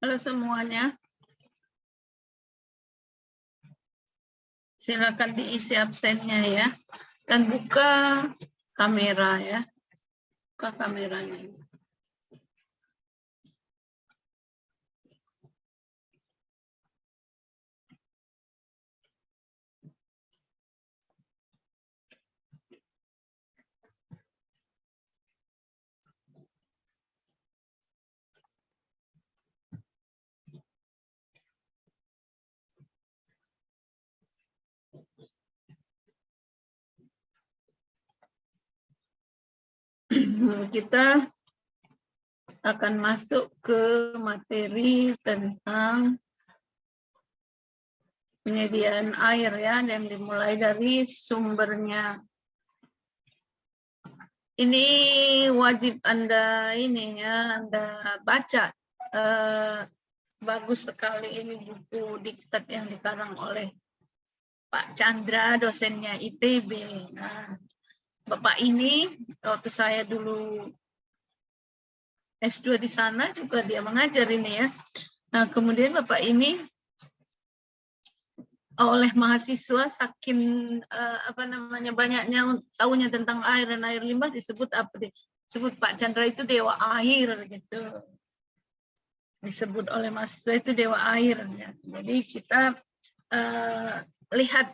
Halo semuanya. Silakan diisi absennya ya. Dan buka kamera ya. Buka kameranya. Kita akan masuk ke materi tentang penyediaan air ya, dan dimulai dari sumbernya. Ini wajib Anda Anda baca. Bagus sekali ini buku diktat yang dikarang oleh Pak Chandra, dosennya ITB. Nah, Bapak ini waktu saya dulu S2 di sana juga dia mengajar ini ya. Nah, kemudian Bapak ini oleh mahasiswa saking banyaknya tahunya tentang air dan air limbah disebut Pak Chandra itu dewa air gitu. Disebut oleh mahasiswa itu dewa air ya. Jadi kita lihat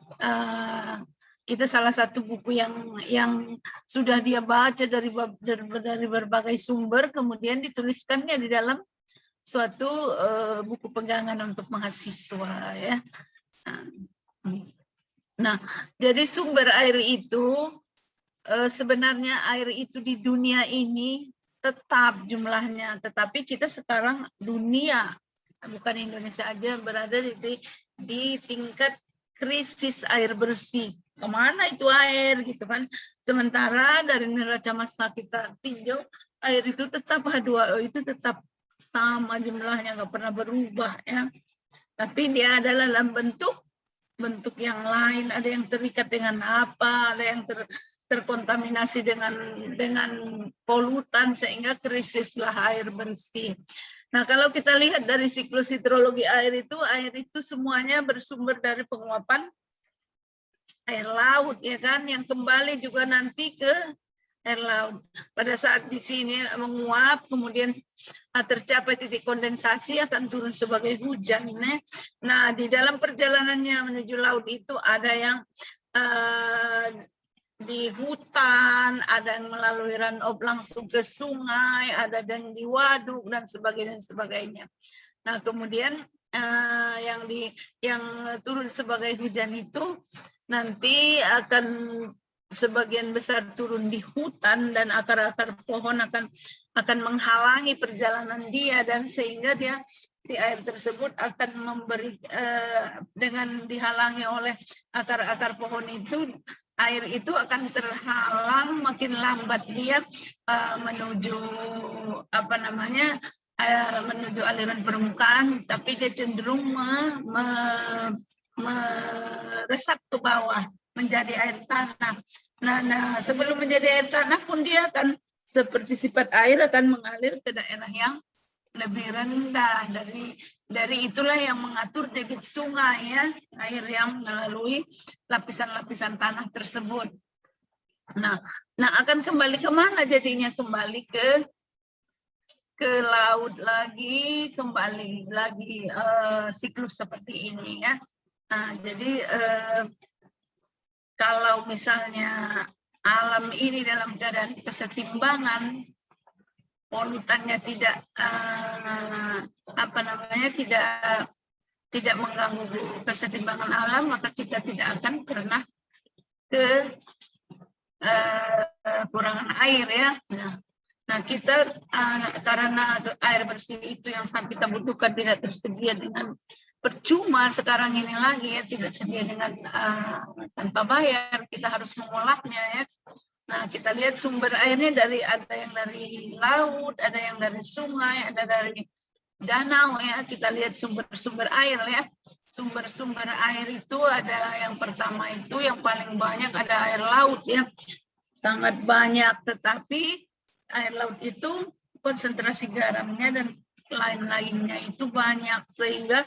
kita salah satu buku yang sudah dia baca dari berbagai sumber, kemudian dituliskannya di dalam suatu buku pegangan untuk mahasiswa ya. Nah, jadi sumber air itu sebenarnya air itu di dunia ini tetap jumlahnya, tetapi kita sekarang dunia, bukan Indonesia aja, berada di tingkat krisis air bersih. Kemana itu air gitu kan? Sementara dari neraca massa kita tinjau, air itu tetap H2O itu tetap sama jumlahnya, nggak pernah berubah ya. Tapi dia adalah dalam bentuk yang lain, ada yang terikat dengan apa, ada yang terkontaminasi dengan polutan sehingga krisislah air bersih. Nah, kalau kita lihat dari siklus hidrologi air itu semuanya bersumber dari penguapan air laut ya kan, yang kembali juga nanti ke air laut. Pada saat di sini menguap, kemudian tercapai titik kondensasi akan turun sebagai hujan. Nah, di dalam perjalanannya menuju laut itu ada yang di hutan, ada yang melalui run-off langsung ke sungai, ada yang di waduk dan sebagainya. Nah, kemudian yang turun sebagai hujan itu nanti akan sebagian besar turun di hutan, dan akar-akar pohon akan menghalangi perjalanan dia, dan sehingga si air tersebut akan memberi dengan dihalangi oleh akar-akar pohon itu, air itu akan terhalang, makin lambat dia menuju menuju aliran permukaan, tapi dia cenderung meresap ke bawah menjadi air tanah. Nah, sebelum menjadi air tanah pun dia akan seperti sifat air akan mengalir ke daerah yang lebih rendah. Dari itulah yang mengatur debit sungai ya, air yang melalui lapisan-lapisan tanah tersebut. Nah, akan kembali kemana jadinya? Kembali ke laut lagi, kembali lagi siklus seperti ini ya. Nah, jadi kalau misalnya alam ini dalam keadaan kesetimbangan, polutannya tidak tidak mengganggu kesetimbangan alam, maka kita tidak akan pernah kekurangan air ya. Nah, kita karena air bersih itu yang saat kita butuhkan tidak tersedia dengan percuma sekarang ini lagi ya, tidak sedia dengan tanpa bayar, kita harus mengolahnya ya. Nah, kita lihat sumber airnya ada yang dari laut, ada yang dari sungai, ada dari danau ya. Kita lihat sumber-sumber air ya. Sumber-sumber air itu ada yang pertama itu yang paling banyak ada air laut ya. Sangat banyak, tetapi air laut itu konsentrasi garamnya dan lain-lainnya itu banyak, sehingga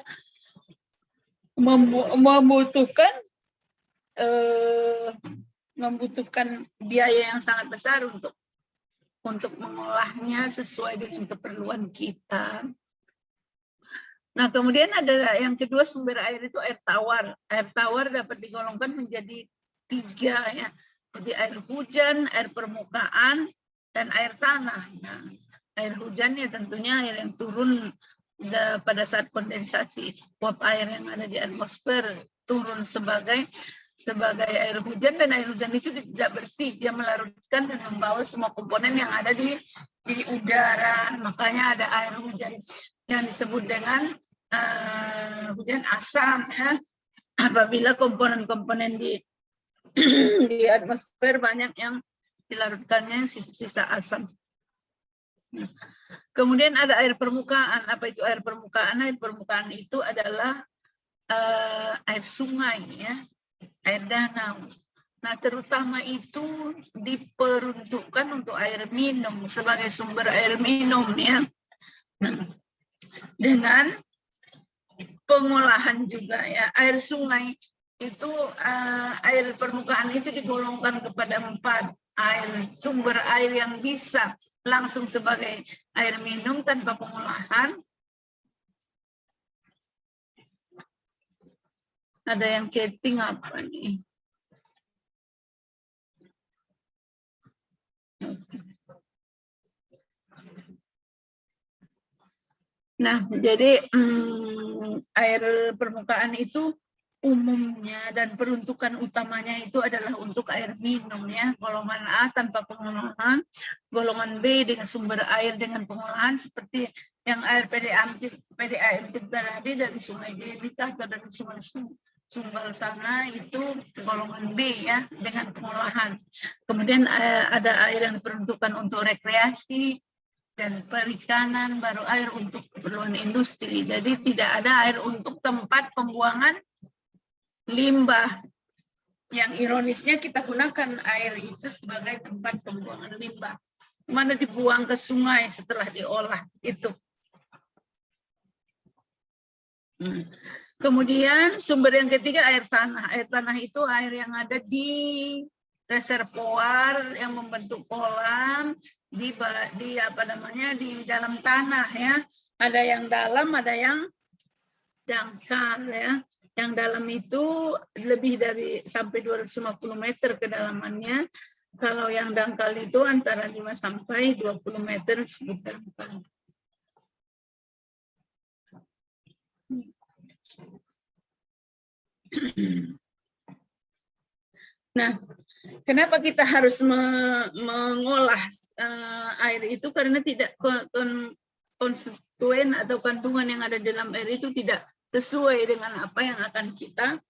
membutuhkan biaya yang sangat besar untuk mengolahnya sesuai dengan keperluan kita. Nah, kemudian ada yang kedua, sumber air itu air tawar. Air tawar dapat digolongkan menjadi 3 ya. Jadi air hujan, air permukaan, dan air tanah. Nah, air hujan ya tentunya air yang turun pada saat kondensasi uap air yang ada di atmosfer turun sebagai air hujan, dan air hujan itu tidak bersih, dia melarutkan dan membawa semua komponen yang ada di udara. Makanya ada air hujan yang disebut dengan hujan asam ya, apabila komponen-komponen di atmosfer banyak yang dilarutkannya sisa asam. Kemudian ada air permukaan. Apa itu air permukaan? Air permukaan itu adalah air sungai ya, air danau. Nah, terutama itu diperuntukkan untuk air minum, sebagai sumber air minum ya. Nah, dengan pengolahan juga ya, air sungai itu air permukaan itu digolongkan kepada 4 sumber air yang bisa langsung sebagai air minum tanpa pengolahan. Ada yang chatting apa nih? Nah, jadi air permukaan itu umumnya dan peruntukan utamanya itu adalah untuk air minum ya, golongan A tanpa pengolahan, golongan B dengan sumber air dengan pengolahan seperti yang air PDAM tadi dari Sungai Delika atau dari Sungai Sumbal sana, itu golongan B ya dengan pengolahan. Kemudian ada air yang diperuntukkan untuk rekreasi dan perikanan, baru air untuk keperluan industri. Jadi tidak ada air untuk tempat pembuangan limbah. Yang ironisnya kita gunakan air itu sebagai tempat pembuangan limbah, mana dibuang ke sungai setelah diolah itu. Kemudian sumber yang ketiga air tanah. Air tanah itu air yang ada di reservoir yang membentuk kolam di dalam tanah ya. Ada yang dalam, ada yang dangkal ya. Yang dalam itu lebih dari sampai 250 meter kedalamannya. Kalau yang dangkal itu antara 5 sampai 20 meter disebut dangkal. Nah, kenapa kita harus mengolah air itu? Karena tidak konstituen atau kandungan yang ada dalam air itu tidak sesuai dengan apa yang akan kita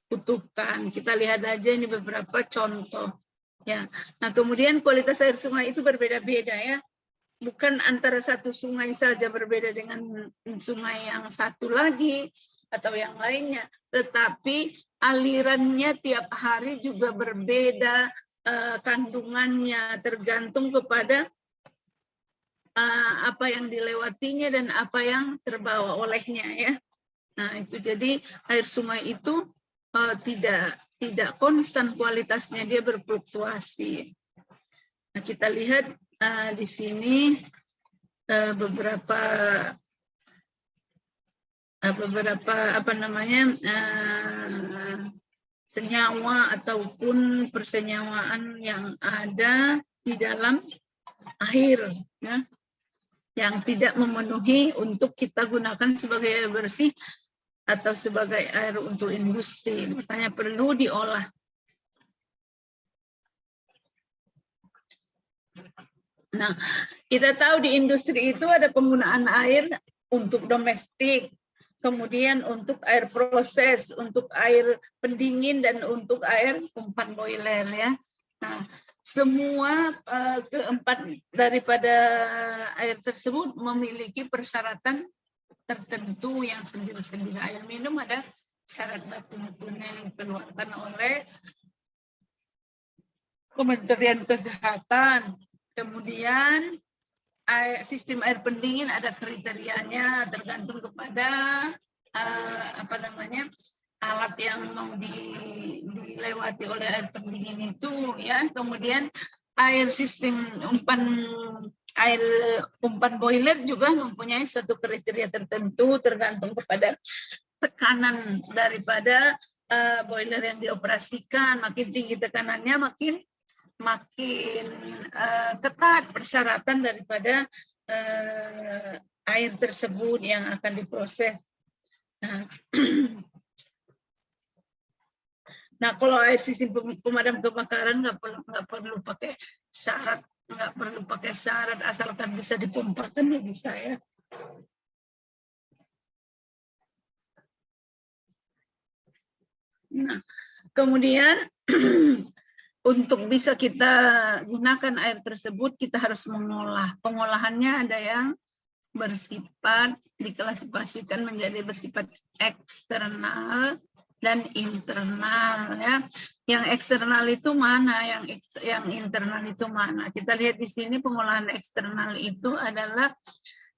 butuhkan. Kita lihat aja ini beberapa contoh. Ya. Nah, kemudian kualitas air sungai itu berbeda-beda ya. Bukan antara satu sungai saja berbeda dengan sungai yang satu lagi atau yang lainnya, tetapi alirannya tiap hari juga berbeda kandungannya, tergantung kepada apa yang dilewatinya dan apa yang terbawa olehnya ya. Nah, itu jadi air sungai itu tidak konstan kualitasnya, dia berfluktuasi. Nah, kita lihat di sini beberapa senyawa ataupun persenyawaan yang ada di dalam air ya, yang tidak memenuhi untuk kita gunakan sebagai air bersih atau sebagai air untuk industri, makanya perlu diolah. Nah, kita tahu di industri itu ada penggunaan air untuk domestik, kemudian untuk air proses, untuk air pendingin, dan untuk air umpan boiler ya. Nah, semua keempat daripada air tersebut memiliki persyaratan tertentu yang sendiri-sendiri. Air minum ada syarat baku mutunya yang dikeluarkan oleh Kementerian Kesehatan. Kemudian sistem air pendingin ada kriterianya tergantung kepada alat yang mau dilewati oleh air pendingin itu ya. Kemudian sistem umpan boiler juga mempunyai suatu kriteria tertentu tergantung kepada tekanan daripada boiler yang dioperasikan. Makin tinggi tekanannya makin ketat persyaratan daripada air tersebut yang akan diproses. Nah, kalau air sistem pemadam kebakaran nggak perlu pakai syarat, asalkan bisa dipompakan ya bisa ya. Nah, kemudian untuk bisa kita gunakan air tersebut, kita harus mengolah. Pengolahannya ada yang bersifat, diklasifikasikan menjadi bersifat eksternal dan internal. Ya. Yang eksternal itu mana? Yang internal itu mana? Kita lihat di sini pengolahan eksternal itu adalah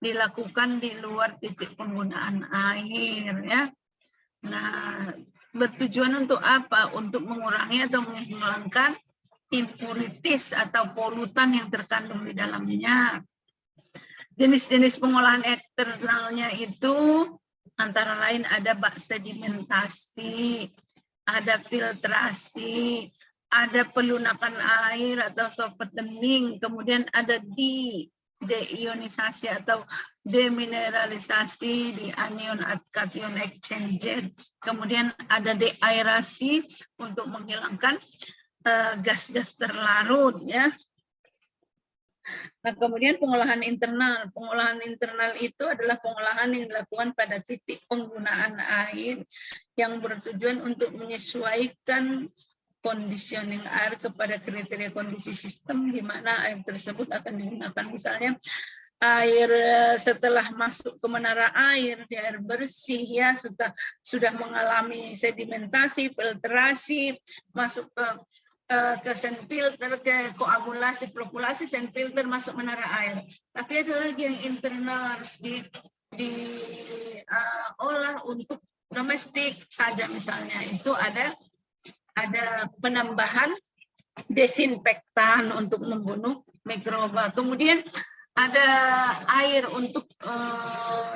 dilakukan di luar titik penggunaan air. Ya. Nah, bertujuan untuk apa? Untuk mengurangi atau menghilangkan impurities atau polutan yang terkandung di dalamnya. Jenis-jenis pengolahan eksternalnya itu antara lain ada bak sedimentasi, ada filtrasi, ada pelunakan air atau softening, kemudian ada deionisasi atau demineralisasi di anion cation exchanger. Kemudian ada deaerasi untuk menghilangkan gas-gas terlarut ya. Nah, kemudian pengolahan internal. Pengolahan internal itu adalah pengolahan yang dilakukan pada titik penggunaan air yang bertujuan untuk menyesuaikan conditioning air kepada kriteria kondisi sistem di mana air tersebut akan digunakan. Misalnya air setelah masuk ke menara air, di air bersih ya sudah mengalami sedimentasi, filtrasi, masuk ke sand filter, ke koagulasi, flokkulasi, sand filter, masuk menara air. Tapi ada lagi yang internal harus diolah untuk domestik saja misalnya. Itu ada penambahan desinfektan untuk membunuh mikroba. Kemudian ada air untuk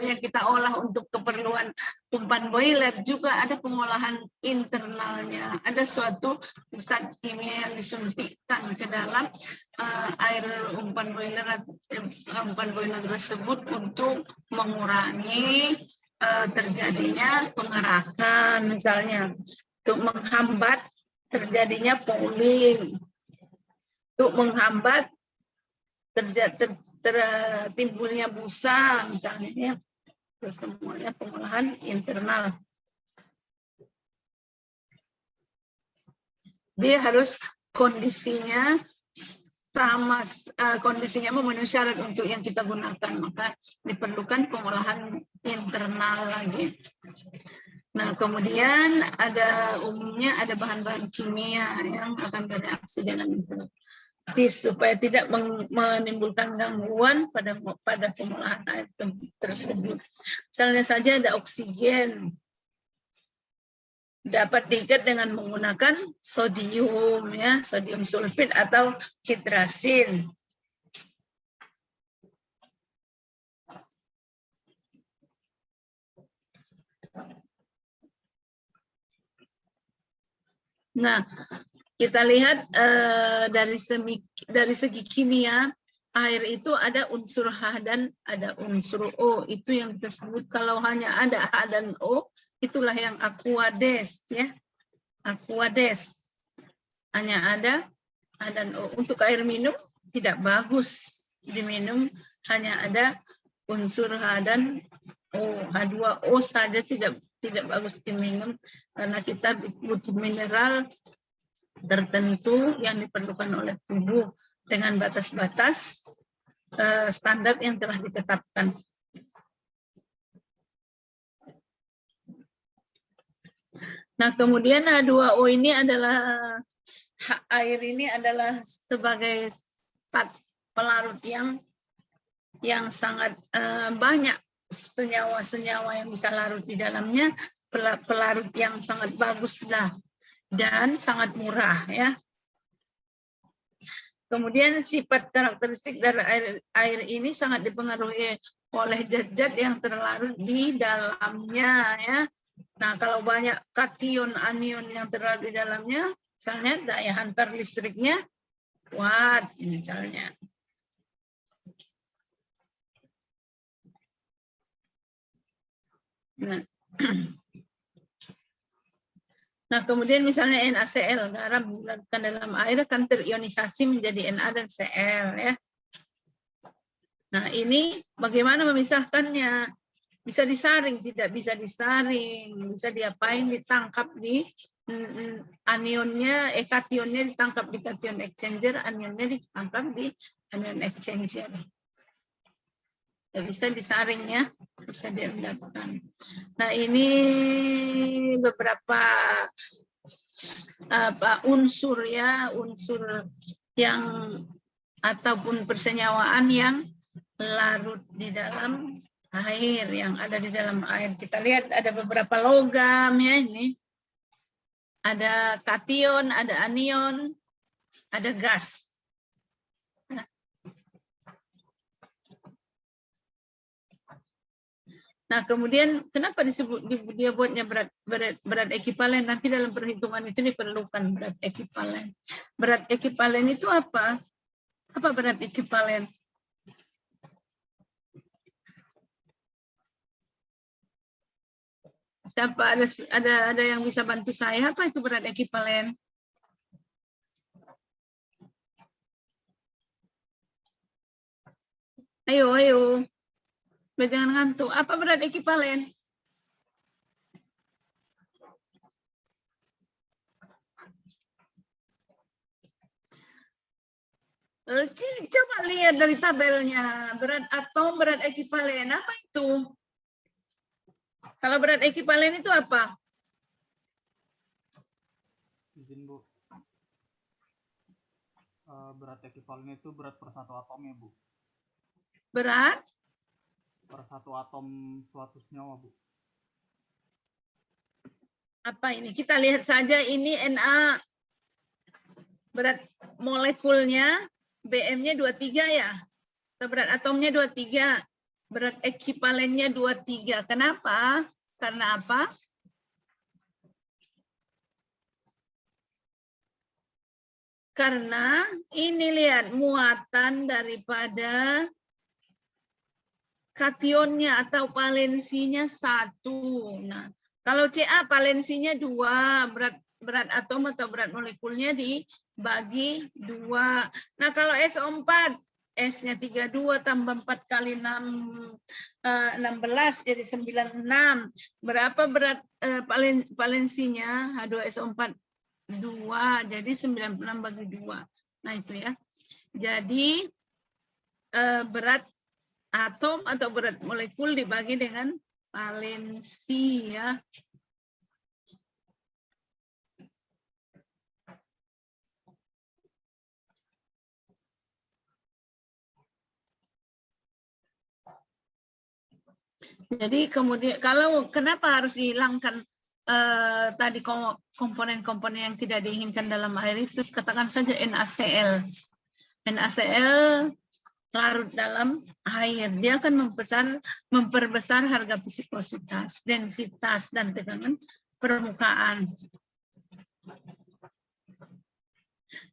yang kita olah untuk keperluan umpan boiler, juga ada pengolahan internalnya. Ada suatu zat kimia yang disuntikkan ke dalam air umpan boiler tersebut untuk mengurangi terjadinya pengerakan misalnya, untuk menghambat terjadinya pooling, untuk menghambat timbulnya busa misalnya ya. Itu semuanya pengolahan internal. Dia harus kondisinya sama, kondisinya memenuhi syarat untuk yang kita gunakan, maka diperlukan pengolahan internal lagi. Nah, kemudian umumnya ada bahan-bahan kimia yang akan bereaksi dengan supaya tidak menimbulkan gangguan pada pengolahan air tersebut. Misalnya saja ada oksigen, dapat diikat dengan menggunakan sodium ya, sodium sulfit atau hidrasin. Nah, kita lihat dari segi kimia, air itu ada unsur H dan ada unsur O. Itu yang disebut kalau hanya ada H dan O, itulah yang aquades ya. Aquades. Hanya ada H dan O. Untuk air minum tidak bagus diminum, hanya ada unsur H dan O. H2O saja tidak bagus diminum karena kita butuh mineral tertentu yang diperlukan oleh tubuh dengan batas-batas standar yang telah ditetapkan. Nah, kemudian H2O ini adalah air ini adalah sebagai pelarut yang yang sangat banyak senyawa-senyawa yang bisa larut di dalamnya, pelarut yang sangat bagus lah dan sangat murah ya. Kemudian sifat karakteristik dari air ini sangat dipengaruhi oleh zat-zat yang terlarut di dalamnya ya. Nah, kalau banyak kation anion yang terlarut di dalamnya, misalnya daya hantar listriknya kuat misalnya. Nah, kemudian misalnya NaCl, garam dilarutkan dalam air akan terionisasi menjadi Na dan Cl ya. Nah, ini bagaimana memisahkannya? Bisa disaring, tidak bisa disaring, bisa diapain, ditangkap di anionnya, kationnya ditangkap di cation exchanger, anionnya ditangkap di anion exchanger. Ya, bisa disaring ya, bisa diendapkan. Nah, ini beberapa unsur ya, unsur yang ataupun persenyawaan yang larut di dalam air, yang ada di dalam air. Kita lihat ada beberapa logam ya ini. Ada kation, ada anion, ada gas. Nah, kemudian kenapa disebut dia buatnya berat ekivalen? Nanti dalam perhitungan itu diperlukan berat ekivalen. Berat ekivalen itu apa? Apa berat ekivalen? Siapa ada yang bisa bantu saya? Apa itu berat ekivalen? Ayo. Jangan ngantuk. Apa berat ekivalen? Coba lihat dari tabelnya. Berat atom, berat ekivalen. Apa itu? Kalau berat ekivalen itu apa? Izin, Bu. Berat ekivalen itu berat per satu atomnya, Bu. Berat? Per satu atom suatu senyawa, Bu. Apa ini? Kita lihat saja ini Na. Berat molekulnya, BM-nya 23 ya. Berat atomnya 23. Berat ekivalennya 23. Kenapa? Karena apa? Karena ini lihat muatan daripada kationnya atau valensinya 1. Nah, kalau Ca valensinya 2, berat atom atau berat molekulnya dibagi 2. Nah, kalau SO4, S-nya 32 tambah 4 kali 6, 16 jadi 96. Berapa berat valensinya? H2SO4 2, jadi 96 bagi 2. Nah, itu ya. Jadi berat atom atau berat molekul dibagi dengan valensi ya. Jadi kemudian kalau kenapa harus dihilangkan tadi komponen-komponen yang tidak diinginkan dalam air itu, katakan saja NaCl. NaCl larut dalam air, dia akan memperbesar harga viskositas, densitas, dan tegangan permukaan.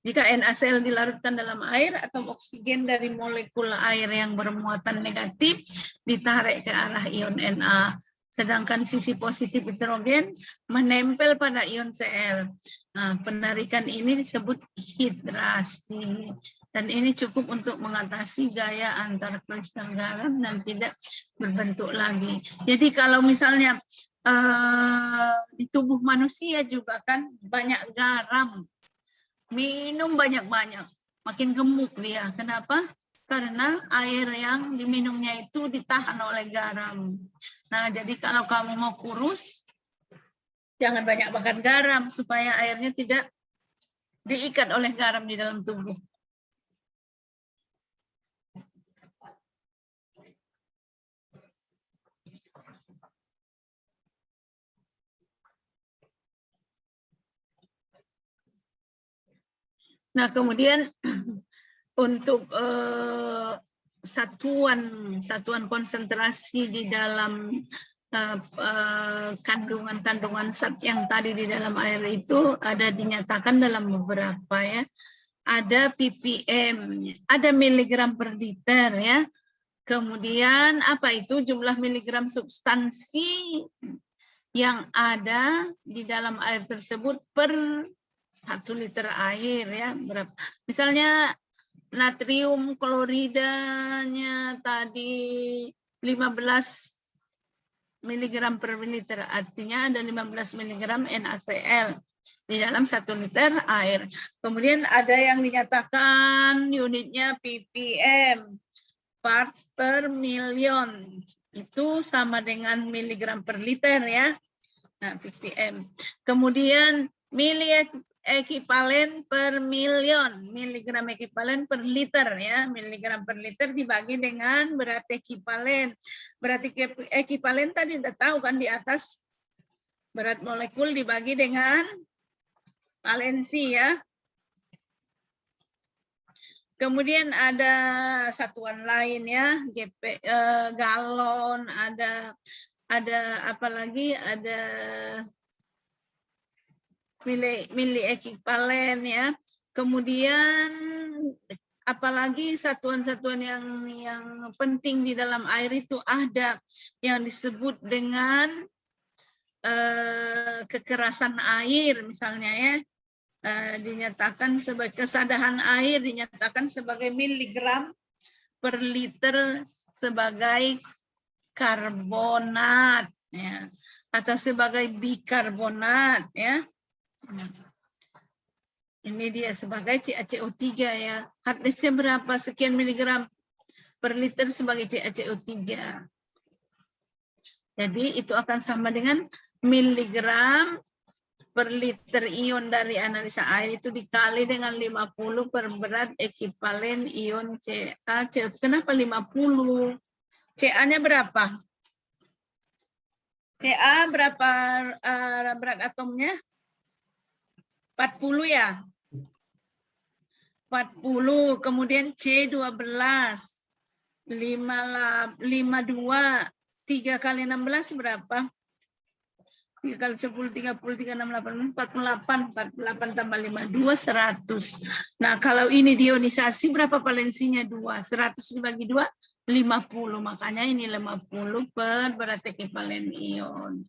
Jika NaCl dilarutkan dalam air, atom oksigen dari molekul air yang bermuatan negatif ditarik ke arah ion Na. Sedangkan sisi positif hidrogen menempel pada ion Cl. Nah, penarikan ini disebut hidrasi. Dan ini cukup untuk mengatasi gaya antar kristal garam dan tidak berbentuk lagi. Jadi kalau misalnya di tubuh manusia juga kan banyak garam. Minum banyak-banyak, makin gemuk dia. Kenapa? Karena air yang diminumnya itu ditahan oleh garam. Nah, jadi kalau kamu mau kurus, jangan banyak makan garam supaya airnya tidak diikat oleh garam di dalam tubuh. Nah, kemudian untuk satuan konsentrasi di dalam kandungan-kandungan zat yang tadi di dalam air itu ada dinyatakan dalam beberapa ya. Ada ppm, ada miligram per liter ya. Kemudian apa itu jumlah miligram substansi yang ada di dalam air tersebut per 1 liter air ya. Berapa? Misalnya natrium kloridanya tadi 15 miligram per liter, artinya ada 15 miligram NaCl di dalam 1 liter air. Kemudian ada yang dinyatakan unitnya ppm, part per million, itu sama dengan miligram per liter ya. Nah, ppm. Kemudian ekivalen per million, miligram ekivalen per liter ya, miligram per liter dibagi dengan berat ekivalen. Berat ekivalen tadi udah tahu kan di atas, berat molekul dibagi dengan valensi ya. Kemudian ada satuan lain ya, galon, ada apa lagi, ada mili ekivalen ya. Kemudian apalagi satuan-satuan yang penting di dalam air itu ada yang disebut dengan kekerasan air misalnya ya. Dinyatakan sebagai kesadaran air dinyatakan sebagai miligram per liter sebagai karbonat ya, atau sebagai bikarbonat ya. Ini dia sebagai CaCO3 ya. Hardness-nya berapa, sekian miligram per liter sebagai CaCO3. Jadi itu akan sama dengan miligram per liter ion dari analisa air itu dikali dengan 50 per berat ekivalen ion CaCO2. Kenapa 50? Ca-nya berapa? Ca berapa berat atomnya? 40 ya? 40. Kemudian C12. 52. 3 kali 16 berapa? 3 kali 10, 30, 3, 6, 8, 48. 48 tambah 52, 100. Nah, kalau ini diionisasi berapa valensinya? 2. 100 dibagi 2, 50. Makanya ini 50 per berat ekivalen ion.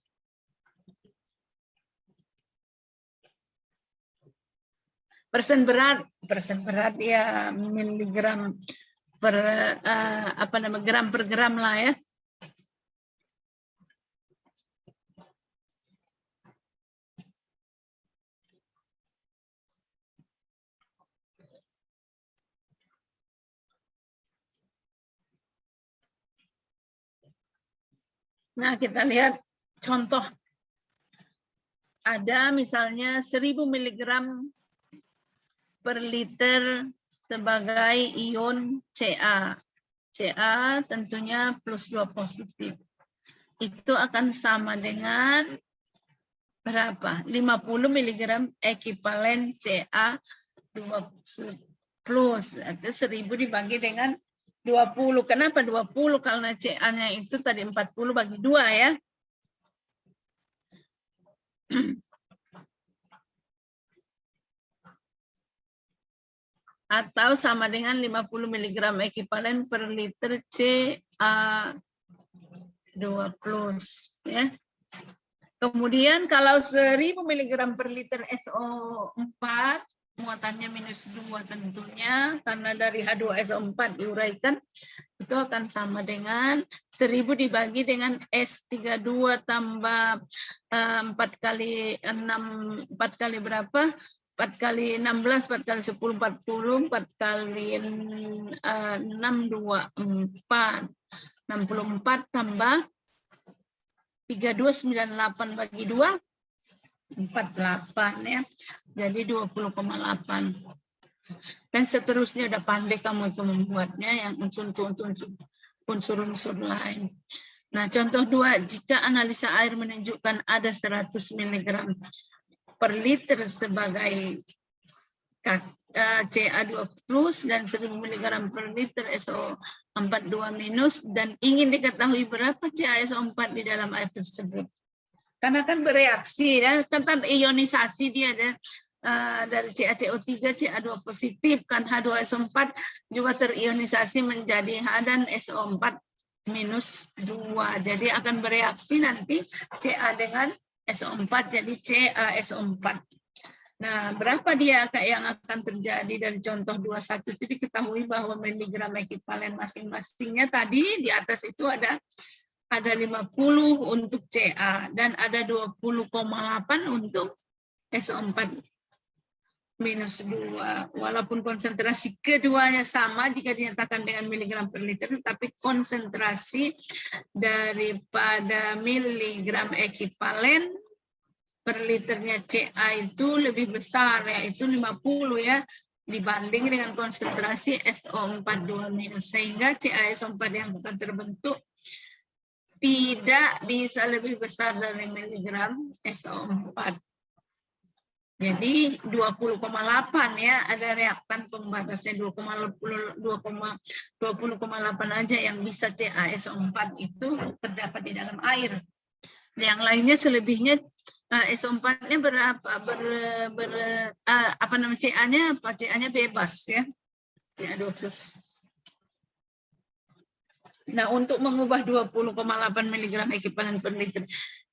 Persen berat ya miligram per gram per gram lah ya. Nah, kita lihat contoh. Ada misalnya 1000 mg per liter sebagai ion Ca. Ca tentunya +2 positif. Itu akan sama dengan berapa? 50 mg ekivalen Ca 2 plus. Itu 1000 dibagi dengan 20. Kenapa 20? Karena Ca-nya itu tadi 40 bagi 2 ya. Atau sama dengan 50 mg ekivalen per liter Ca2 plus ya. Kemudian kalau 1000 mg per liter SO4 muatannya -2 tentunya, karena dari H2SO4 diuraikan, itu akan sama dengan 1000 dibagi dengan S32 tambah 4 kali 6, 4 kali berapa? 4 kali 16, 4 kali 10, 40, 4 kali 6, 24. 64 tambah 32, 98 bagi 2, 48 ya. Jadi 20,8. Dan seterusnya, udah pandai kamu itu membuatnya yang unsur-unsur lain. Nah, contoh 2, jika analisa air menunjukkan ada 100 mg per liter sebagai Ca2 plus dan 1000 mg per liter SO4 2 minus, dan ingin diketahui berapa CaSO4 di dalam air tersebut. Karena kan bereaksi ya, kan ionisasi dia ada dari CaCO3 Ca2 positif, kan H2SO4 juga terionisasi menjadi H dan SO4 minus 2. Jadi akan bereaksi nanti Ca dengan SO4 jadi CaSO4. Nah, berapa dia yang akan terjadi dari contoh 21 itu diketahui bahwa miligram ekivalen masing-masingnya tadi di atas itu ada 50 untuk Ca dan ada 20,8 untuk SO4 minus 2. Walaupun konsentrasi keduanya sama jika dinyatakan dengan miligram per liter, tapi konsentrasi daripada miligram ekivalen per liternya Ca itu lebih besar, yaitu 50 ya, dibanding dengan konsentrasi SO4 2 minus, sehingga CaSO4 yang akan terbentuk tidak bisa lebih besar dari miligram SO4. Jadi 20,8 ya, ada reaktan pembatasnya 20,8 aja yang bisa CaSO4 itu terdapat di dalam air. Yang lainnya selebihnya SO4-nya berapa? CA-nya apa? CA-nya bebas ya. CA2+. Nah, untuk mengubah 20,8 mg ekivalen per liter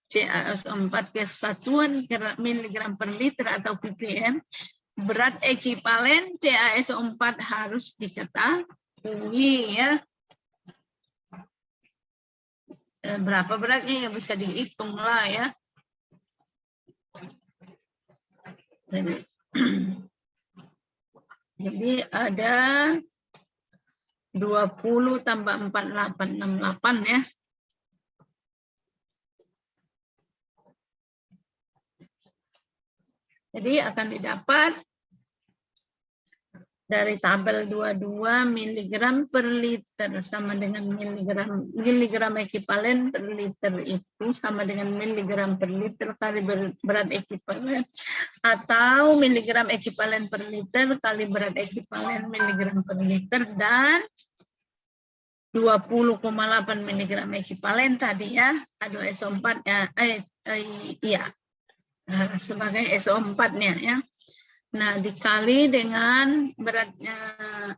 CaSO4 ke satuan miligram per liter atau ppm, berat ekivalen CaSO4 harus diketahui ya. Berapa beratnya ya bisa dihitung lah ya. Jadi ada 20 tambah 4868 ya. Jadi akan didapat dari tabel 22 mg per liter sama dengan miligram ekivalen per liter itu sama dengan miligram per liter kali berat ekivalen, atau miligram ekivalen per liter kali berat ekivalen miligram per liter, dan 20,8 mg ekivalen tadi ya, H2SO4 ya, sebagai SO4-nya ya. Nah, dikali dengan beratnya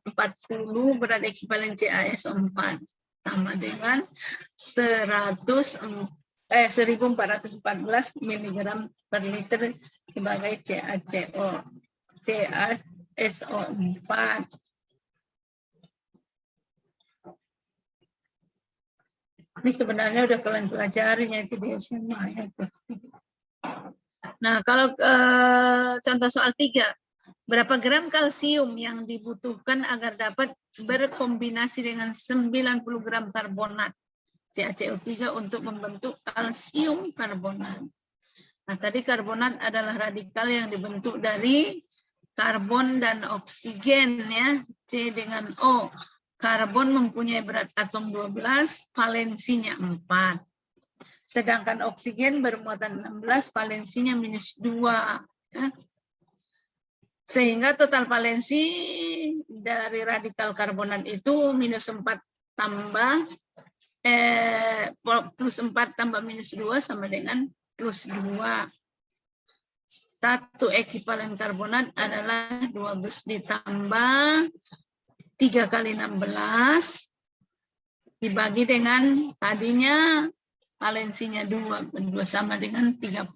40, berat ekivalen CaSO4 sama dengan 1414 mg per liter sebagai CaSO4. Ini sebenarnya udah kalian pelajari ya, itu di SMA ya. Nah, kalau contoh soal 3, berapa gram kalsium yang dibutuhkan agar dapat berkombinasi dengan 90 gram karbonat CaCO3 untuk membentuk kalsium karbonat. Nah, tadi karbonat adalah radikal yang dibentuk dari karbon dan oksigen ya, C dengan O. Karbon mempunyai berat atom 12, valensinya 4. Sedangkan oksigen bermuatan 16, valensinya minus 2. Ya. Sehingga total valensi dari radikal karbonat itu minus 4 tambah plus 4 tambah minus 2 sama dengan plus 2. 1 ekivalen karbonat adalah 12 ditambah 3 kali 16 dibagi dengan tadinya valensinya 2 sama dengan 30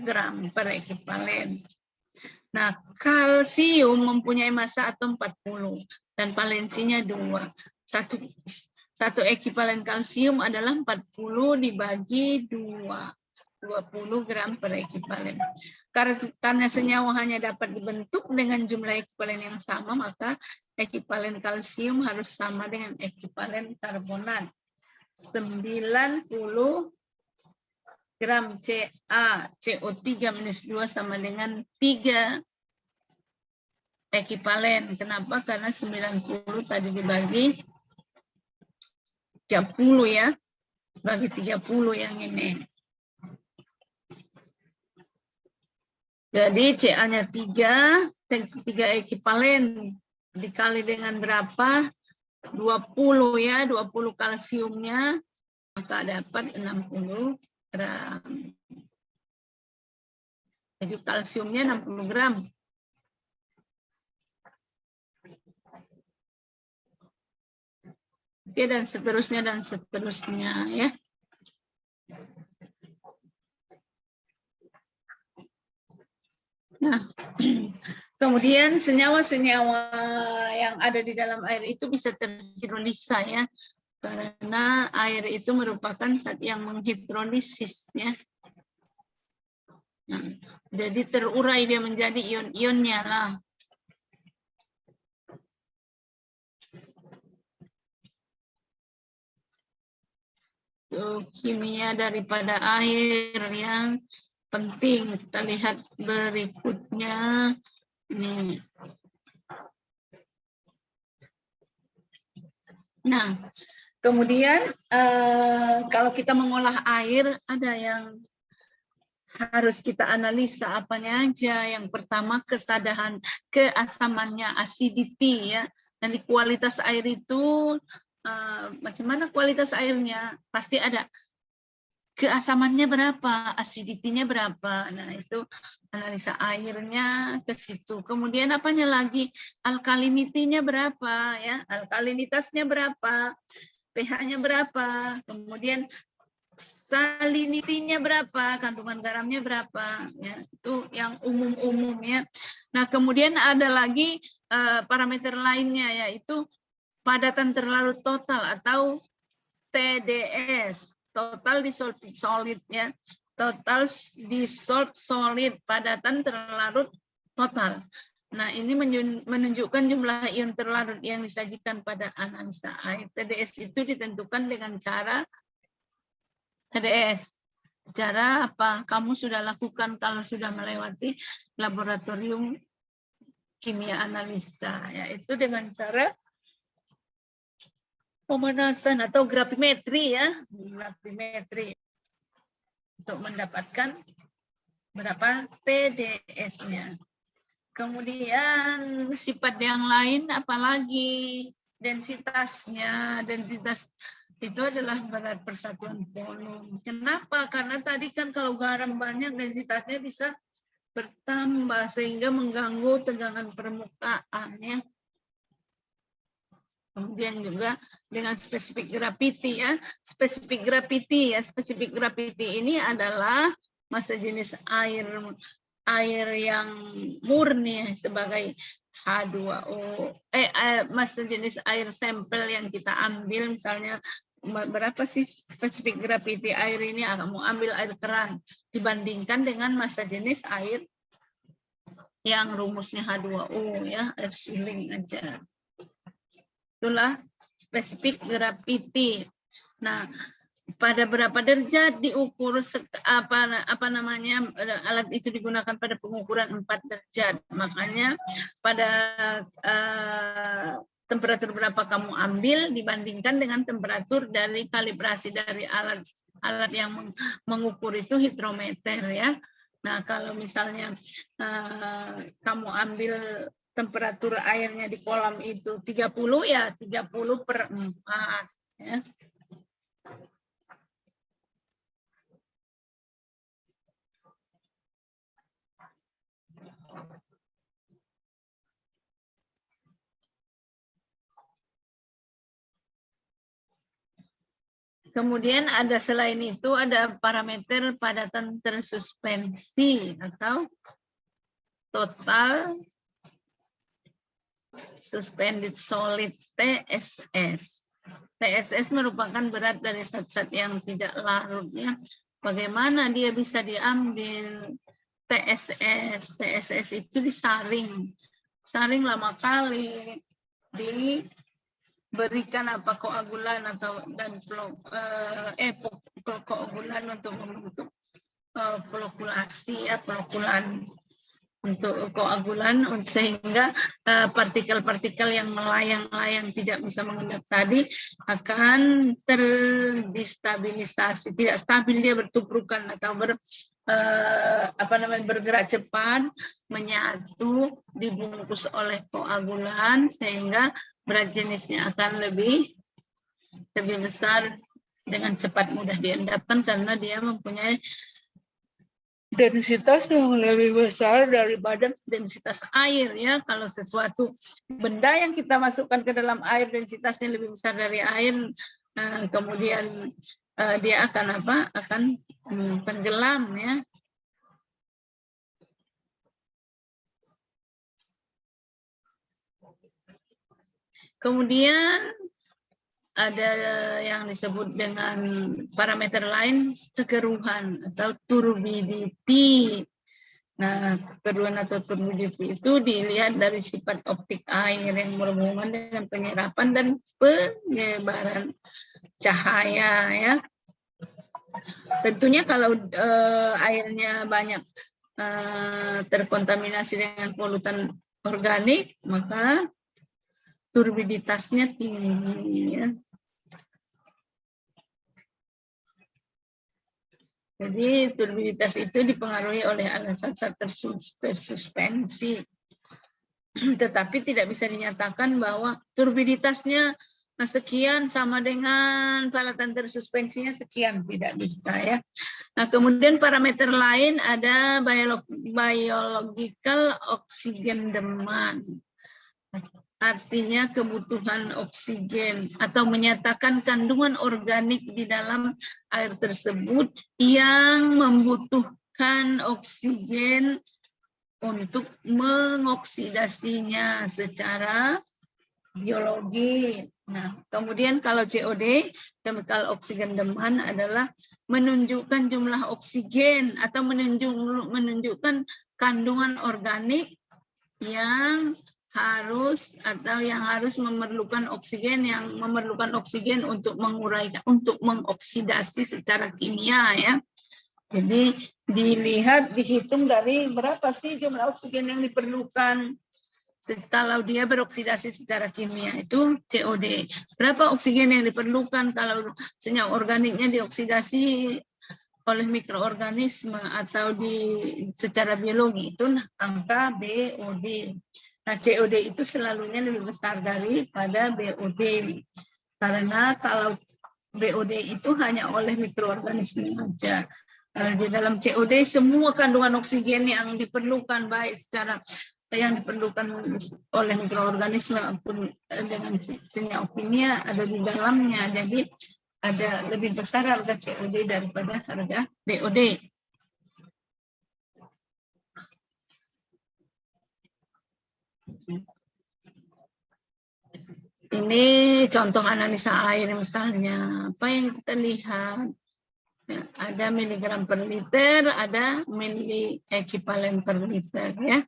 gram per ekivalen. Nah, kalsium mempunyai massa atom 40 dan valensinya 2. Satu ekivalen kalsium adalah 40 dibagi 2. 20 gram per ekivalen. Karena senyawa hanya dapat dibentuk dengan jumlah ekivalen yang sama, maka ekivalen kalsium harus sama dengan ekivalen karbonat. 90 gram CaCO3 minus 2 sama dengan 3 ekivalen. Kenapa? Karena 90 tadi dibagi 30 ya. Bagi 30 yang ini. Jadi Ca-nya 3, T3 ekivalen dikali dengan berapa? 20 ya, 20 kalsiumnya, maka dapat 60 gram. Jadi kalsiumnya 60 gram. Oke, dan seterusnya ya. Nah, kemudian senyawa-senyawa yang ada di dalam air itu bisa terhidrolisa ya, karena air itu merupakan zat yang menghidrolisis ya. Nah, jadi terurai dia menjadi ion-ionnya lah. Itu kimia daripada air yang penting. Kita lihat berikutnya. Nih. Nah, kemudian kalau kita mengolah air, ada yang harus kita analisa apanya aja. Yang pertama keasamannya, acidity ya. Nanti kualitas air itu macam mana kualitas airnya? Pasti ada keasamannya berapa, acidity-nya berapa. Nah, itu analisa airnya ke situ. Kemudian apanya lagi? Alkalinity-nya berapa ya? Alkalinitasnya berapa? pH-nya berapa? Kemudian salinity-nya berapa? Kandungan garamnya berapa? Ya, itu yang umum-umum ya. Nah, kemudian ada lagi parameter lainnya, yaitu padatan terlarut total atau TDS, total dissolved solid ya, total dissolved solid, padatan terlarut total. Nah, ini menunjukkan jumlah ion terlarut yang disajikan pada analisa air. TDS itu ditentukan dengan cara TDS. Cara apa? Kamu sudah lakukan kalau sudah melewati laboratorium kimia analisa, yaitu dengan cara pemanasan atau gravimetri ya, gravimetri untuk mendapatkan berapa TDS-nya. Kemudian sifat yang lain apalagi densitasnya, densitas itu adalah berat persatuan volume. Kenapa? Karena tadi kan kalau garam banyak densitasnya bisa bertambah sehingga mengganggu tegangan permukaan ya. Kemudian juga dengan specific gravity ya. Specific gravity ini adalah massa jenis air yang murni sebagai H2O. Massa jenis air sampel yang kita ambil, misalnya berapa sih specific gravity air ini? Kamu ambil air keran dibandingkan dengan massa jenis air yang rumusnya H2O ya, air siling aja. Itulah specific gravity. Nah, pada berapa derajat diukur apa namanya alat itu digunakan pada pengukuran 4 derajat. Makanya pada temperatur berapa kamu ambil dibandingkan dengan temperatur dari kalibrasi dari alat yang mengukur itu hidrometer ya. Nah, kalau misalnya kamu ambil temperatur airnya di kolam itu 30 ya 30/4 ya. Kemudian ada selain itu ada parameter padatan tersuspensi atau total suspended solid TSS. TSS merupakan berat dari zat-zat yang tidak larutnya. Bagaimana dia bisa diambil TSS? TSS itu disaring lama kali, diberikan apa koagulan atau koagulan untuk membentuk flokulasi ya, flokulan untuk koagulan sehingga partikel-partikel yang melayang-layang tidak bisa mengendap tadi akan terdestabilisasi, tidak stabil, dia bertubrukan atau bergerak cepat, menyatu, dibungkus oleh koagulan sehingga berat jenisnya akan lebih besar, dengan cepat mudah diendapkan karena dia mempunyai densitas yang lebih besar daripada densitas air, ya. Kalau sesuatu benda yang kita masukkan ke dalam air densitasnya lebih besar dari air, kemudian dia akan tenggelam, ya. Kemudian ada yang disebut dengan parameter lain, kekeruhan atau turbidity. Nah, kekeruhan atau turbidity itu dilihat dari sifat optik air yang berhubungan dengan penyerapan dan penyebaran cahaya, ya. Tentunya kalau airnya banyak terkontaminasi dengan polutan organik, maka turbiditasnya tinggi, ya. Jadi turbiditas itu dipengaruhi oleh alasan tersuspensi. Tetapi tidak bisa dinyatakan bahwa turbiditasnya sekian sama dengan palatan tersuspensinya sekian, tidak bisa, ya. Nah, kemudian parameter lain ada biological oxygen demand. Artinya kebutuhan oksigen atau menyatakan kandungan organik di dalam air tersebut yang membutuhkan oksigen untuk mengoksidasinya secara biologi. Nah, kemudian kalau COD, chemical oxygen demand, adalah menunjukkan jumlah oksigen atau menunjukkan kandungan organik yang harus memerlukan oksigen untuk mengoksidasi secara kimia, ya. Jadi dihitung dari berapa sih jumlah oksigen yang diperlukan kalau dia beroksidasi secara kimia, itu COD. Berapa oksigen yang diperlukan kalau senyawa organiknya dioksidasi oleh mikroorganisme atau secara biologi, itu angka BOD. Nah, COD itu selalunya lebih besar daripada BOD. Karena kalau BOD itu hanya oleh mikroorganisme saja. Di dalam COD semua kandungan oksigen yang diperlukan, baik secara yang diperlukan oleh mikroorganisme maupun dengan senyawa kimia, ada di dalamnya. Jadi ada lebih besar harga COD daripada harga BOD. Ini contoh analisa air misalnya. Apa yang kita lihat? Ya, ada miligram per liter, ada mili ekivalen per liter, ya.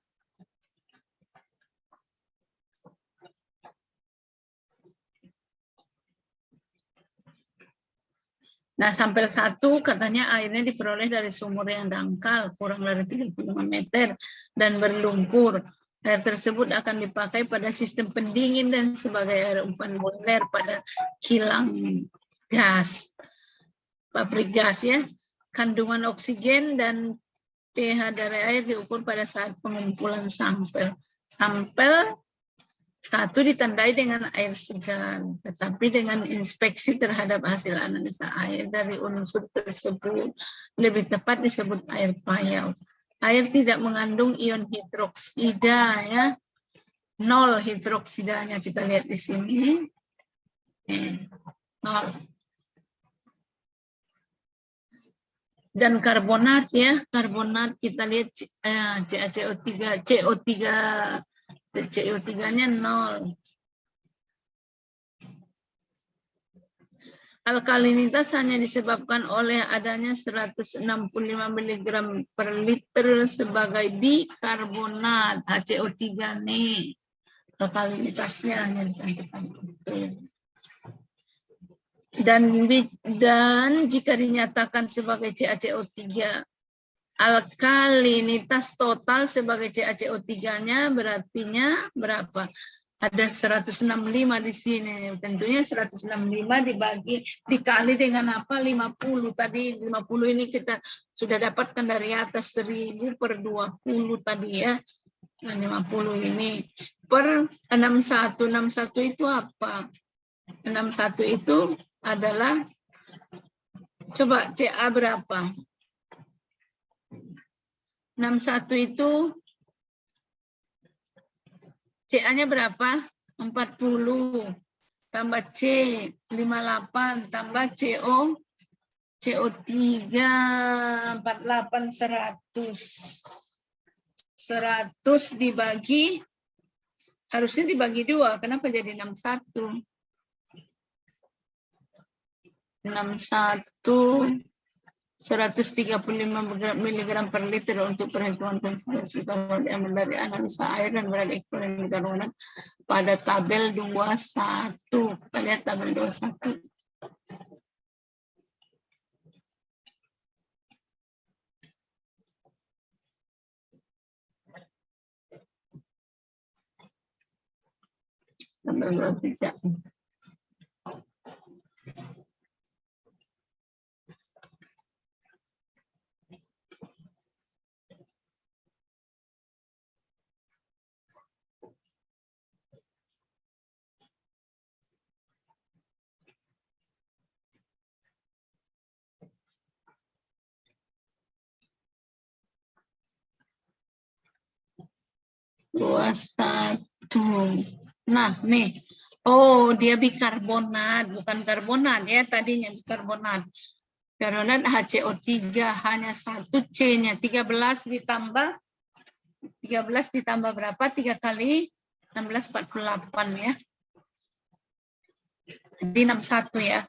Nah, sampel 1 katanya airnya diperoleh dari sumur yang dangkal, kurang dari 35 meter, dan berlumpur. Air tersebut akan dipakai pada sistem pendingin dan sebagai air umpan boiler pada kilang gas, pabrik gas, ya. Kandungan oksigen dan pH dari air diukur pada saat pengumpulan sampel. Sampel 1 ditandai dengan air segar, tetapi dengan inspeksi terhadap hasil analisa air dari unsur tersebut, lebih tepat disebut air payau. Air tidak mengandung ion hidroksida, ya. 0 hidroksidanya, kita lihat di sini. 0. Dan karbonat, ya, karbonat kita lihat CO3-nya 0. Alkalinitas hanya disebabkan oleh adanya 165 mg per liter sebagai bikarbonat, HCO3 nih. Alkalinitasnya hanya ditentukan itu. Dan jika dinyatakan sebagai CaCO3, alkalinitas total sebagai CaCO3-nya berartinya berapa? Ada 165 di sini. Tentunya 165 dikali dengan apa? 50. Tadi 50 ini kita sudah dapatkan dari atas 1000 per 20 tadi ya. Nah, 50 ini per 61. 61 itu apa? 61 itu adalah, coba CA berapa? 61 itu CA-nya berapa? 40 tambah C 58 tambah CO 3 48 100 dibagi, harusnya dibagi 2. Kenapa jadi 61? 61 135 mg per liter untuk perhitungan konsentrasi karbon dari analisa air dan berat ekuivalen karbonat pada tabel 21. Kita lihat tabel 21. Tabel 23. Nah, nih. Oh, dia bikarbonat, bukan karbonat ya, tadinya bikarbonat. Karbonat HCO3 hanya 1 C-nya 13 ditambah berapa? 3 kali 16 48 ya. Jadi 61 ya.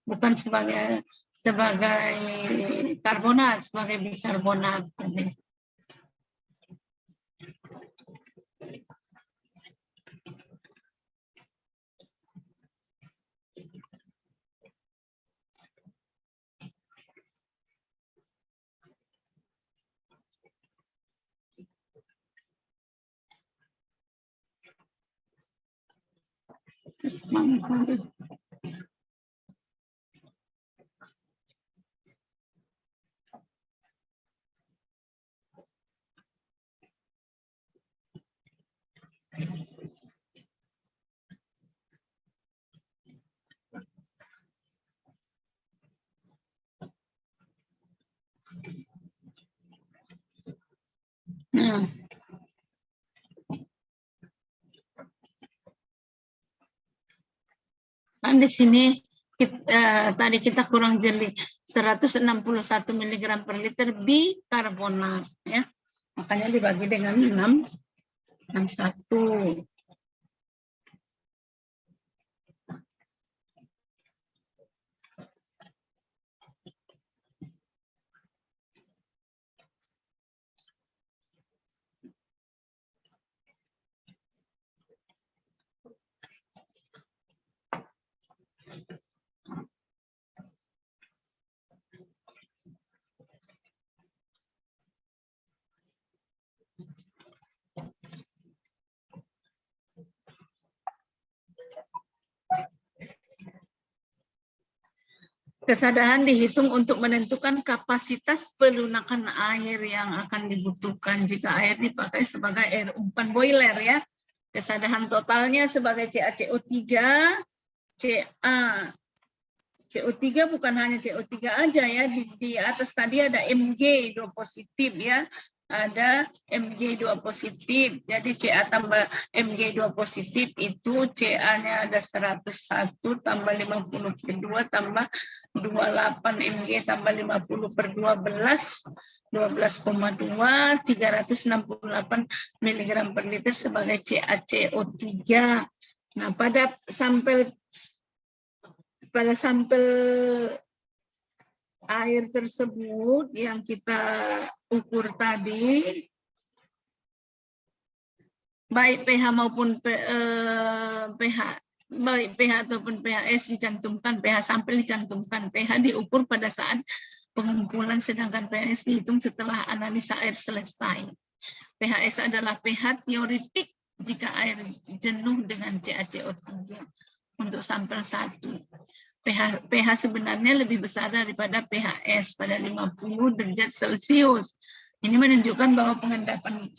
Bukan sebagai karbonat, sebagai bikarbonat tadi. Nah. Kan di sini tadi kita kurang jeli 161 mg per liter bikarbonat ya. Makanya dibagi dengan 61. Kesadaran dihitung untuk menentukan kapasitas pelunakan air yang akan dibutuhkan jika air dipakai sebagai air umpan boiler ya. Kesadaran totalnya sebagai CaCO3, CO3 bukan hanya CO3 aja ya, di atas tadi ada Mg 2 positif ya. Ada Mg2 positif, jadi Ca tambah Mg2 positif itu Ca-nya ada 101 tambah 50 per 2 tambah 28 Mg tambah 50 per 12, 12,2, 368 mg per liter sebagai CaCO3. Nah, pada sampel air tersebut yang kita ukur tadi, baik pH maupun pH, baik pH ataupun pHs dicantumkan, pH sampel dicantumkan, pH diukur pada saat pengumpulan, sedangkan pHs dihitung setelah analisa air selesai. pHs adalah pH teoretik jika air jenuh dengan CaCO3 untuk sampel 1. pH sebenarnya lebih besar daripada pHs pada 50 derajat Celcius. Ini menunjukkan bahwa pengendapan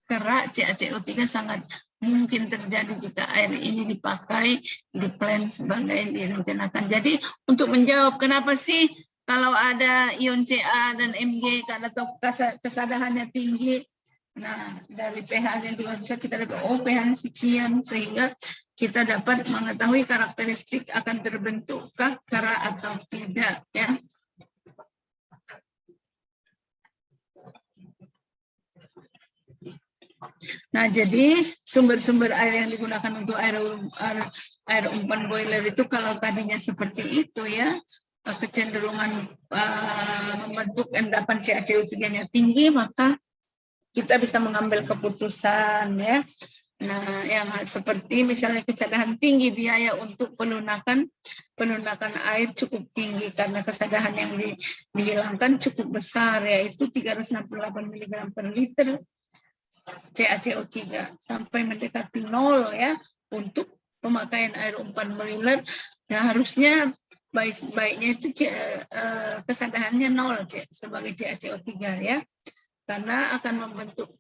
kerak CaCO3 sangat mungkin terjadi jika air ini dipakai di plan sebagai direncanakan. Jadi untuk menjawab kenapa sih kalau ada ion Ca dan Mg karena kesadarannya tinggi, nah dari pH-nya juga bisa kita dapat pH sekian, sehingga kita dapat mengetahui karakteristik akan terbentukkah kerak atau tidak, ya. Nah, jadi sumber-sumber air yang digunakan untuk air umpan boiler itu kalau tadinya seperti itu, ya, kecenderungan membentuk endapan CaCO3-nya tinggi, maka kita bisa mengambil keputusan, ya. Nah, yang seperti misalnya kesadaran tinggi, biaya untuk pelunakan air cukup tinggi karena kesadaran yang dihilangkan cukup besar, yaitu 368 mg per liter CaCO3 sampai mendekati 0, ya, untuk pemakaian air umpan boiler. Nah, harusnya baiknya itu kesadarannya 0 sebagai CaCO3, ya, karena akan membentuk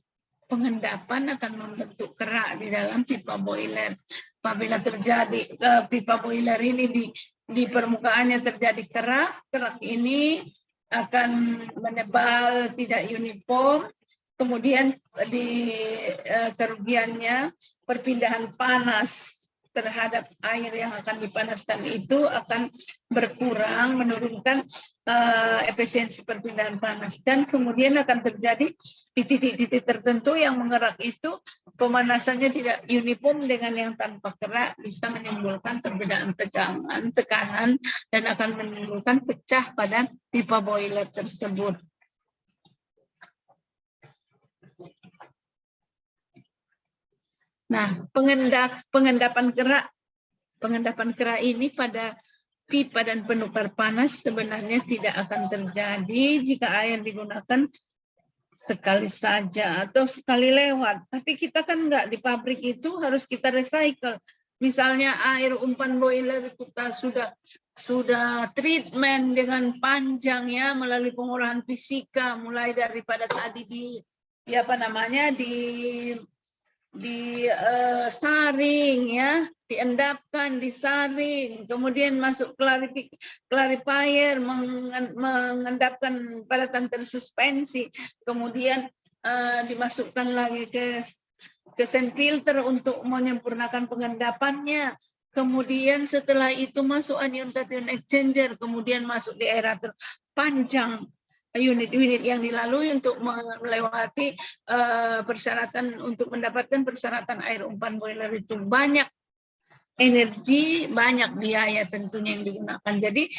pengendapan, akan membentuk kerak di dalam pipa boiler. Apabila terjadi pipa boiler ini di permukaannya terjadi kerak ini akan menebal, tidak uniform. Kemudian di kerugiannya perpindahan panas terhadap air yang akan dipanaskan itu akan berkurang, menurunkan efisiensi perpindahan panas, dan kemudian akan terjadi di titik-titik tertentu yang mengerak itu pemanasannya tidak uniform dengan yang tanpa kerak, bisa menimbulkan perbedaan tekanan dan akan menimbulkan pecah pada pipa boiler tersebut. Nah, pengendapan kerak ini pada pipa dan penukar panas sebenarnya tidak akan terjadi jika air digunakan sekali saja atau sekali lewat. Tapi kita kan nggak, di pabrik itu harus kita recycle. Misalnya air umpan boiler kita sudah treatment dengan panjang, ya, melalui pengolahan fisika, mulai daripada tadi disaring, ya, diendapkan, disaring, kemudian masuk clarifier, mengendapkan padatan tersuspensi, kemudian dimasukkan lagi ke sand filter untuk menyempurnakan pengendapannya. Kemudian setelah itu masuk anion kation exchanger, kemudian masuk di aerator, panjang unit-unit yang dilalui untuk melewati persyaratan untuk mendapatkan persyaratan air umpan boiler itu. Banyak energi, banyak biaya tentunya yang digunakan. Jadi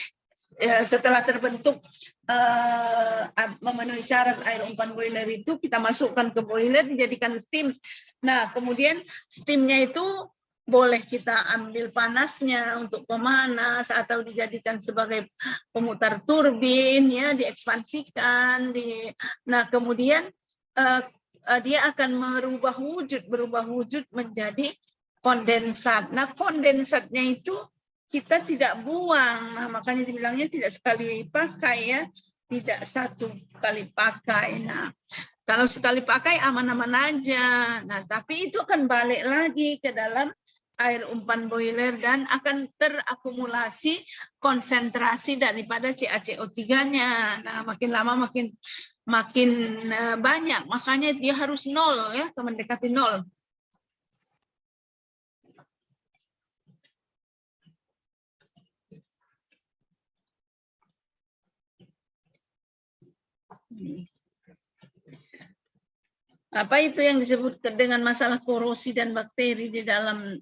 setelah terbentuk memenuhi syarat air umpan boiler itu, kita masukkan ke boiler, dijadikan steam. Nah, kemudian steamnya itu boleh kita ambil panasnya untuk pemanas atau dijadikan sebagai pemutar turbin, ya, diekspansikan. Nah, kemudian dia akan berubah wujud menjadi kondensat. Nah, kondensatnya itu kita tidak buang. Nah, makanya dibilangnya tidak sekali pakai, ya, tidak satu kali pakai. Nah, kalau sekali pakai aman-aman aja. Nah, tapi itu akan balik lagi ke dalam air umpan boiler dan akan terakumulasi konsentrasi daripada CaCO3-nya. Nah, makin lama makin banyak, makanya dia harus 0, ya, mendekati 0. Apa itu yang disebut dengan masalah korosi dan bakteri di dalam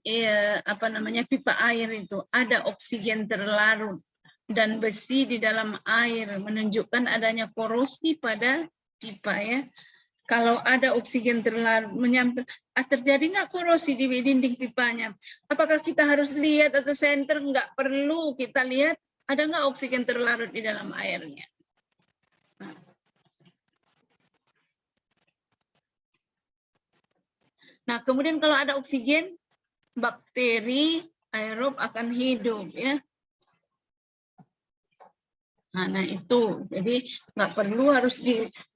pipa air itu? Ada oksigen terlarut dan besi di dalam air, menunjukkan adanya korosi pada pipa, ya. Kalau ada oksigen terlarut terjadi nggak korosi di dinding pipanya? Apakah kita harus lihat atau senter? Nggak perlu kita lihat ada nggak oksigen terlarut di dalam airnya. Nah, kemudian kalau ada oksigen, bakteri aerob akan hidup ya. Nah itu, jadi nggak perlu harus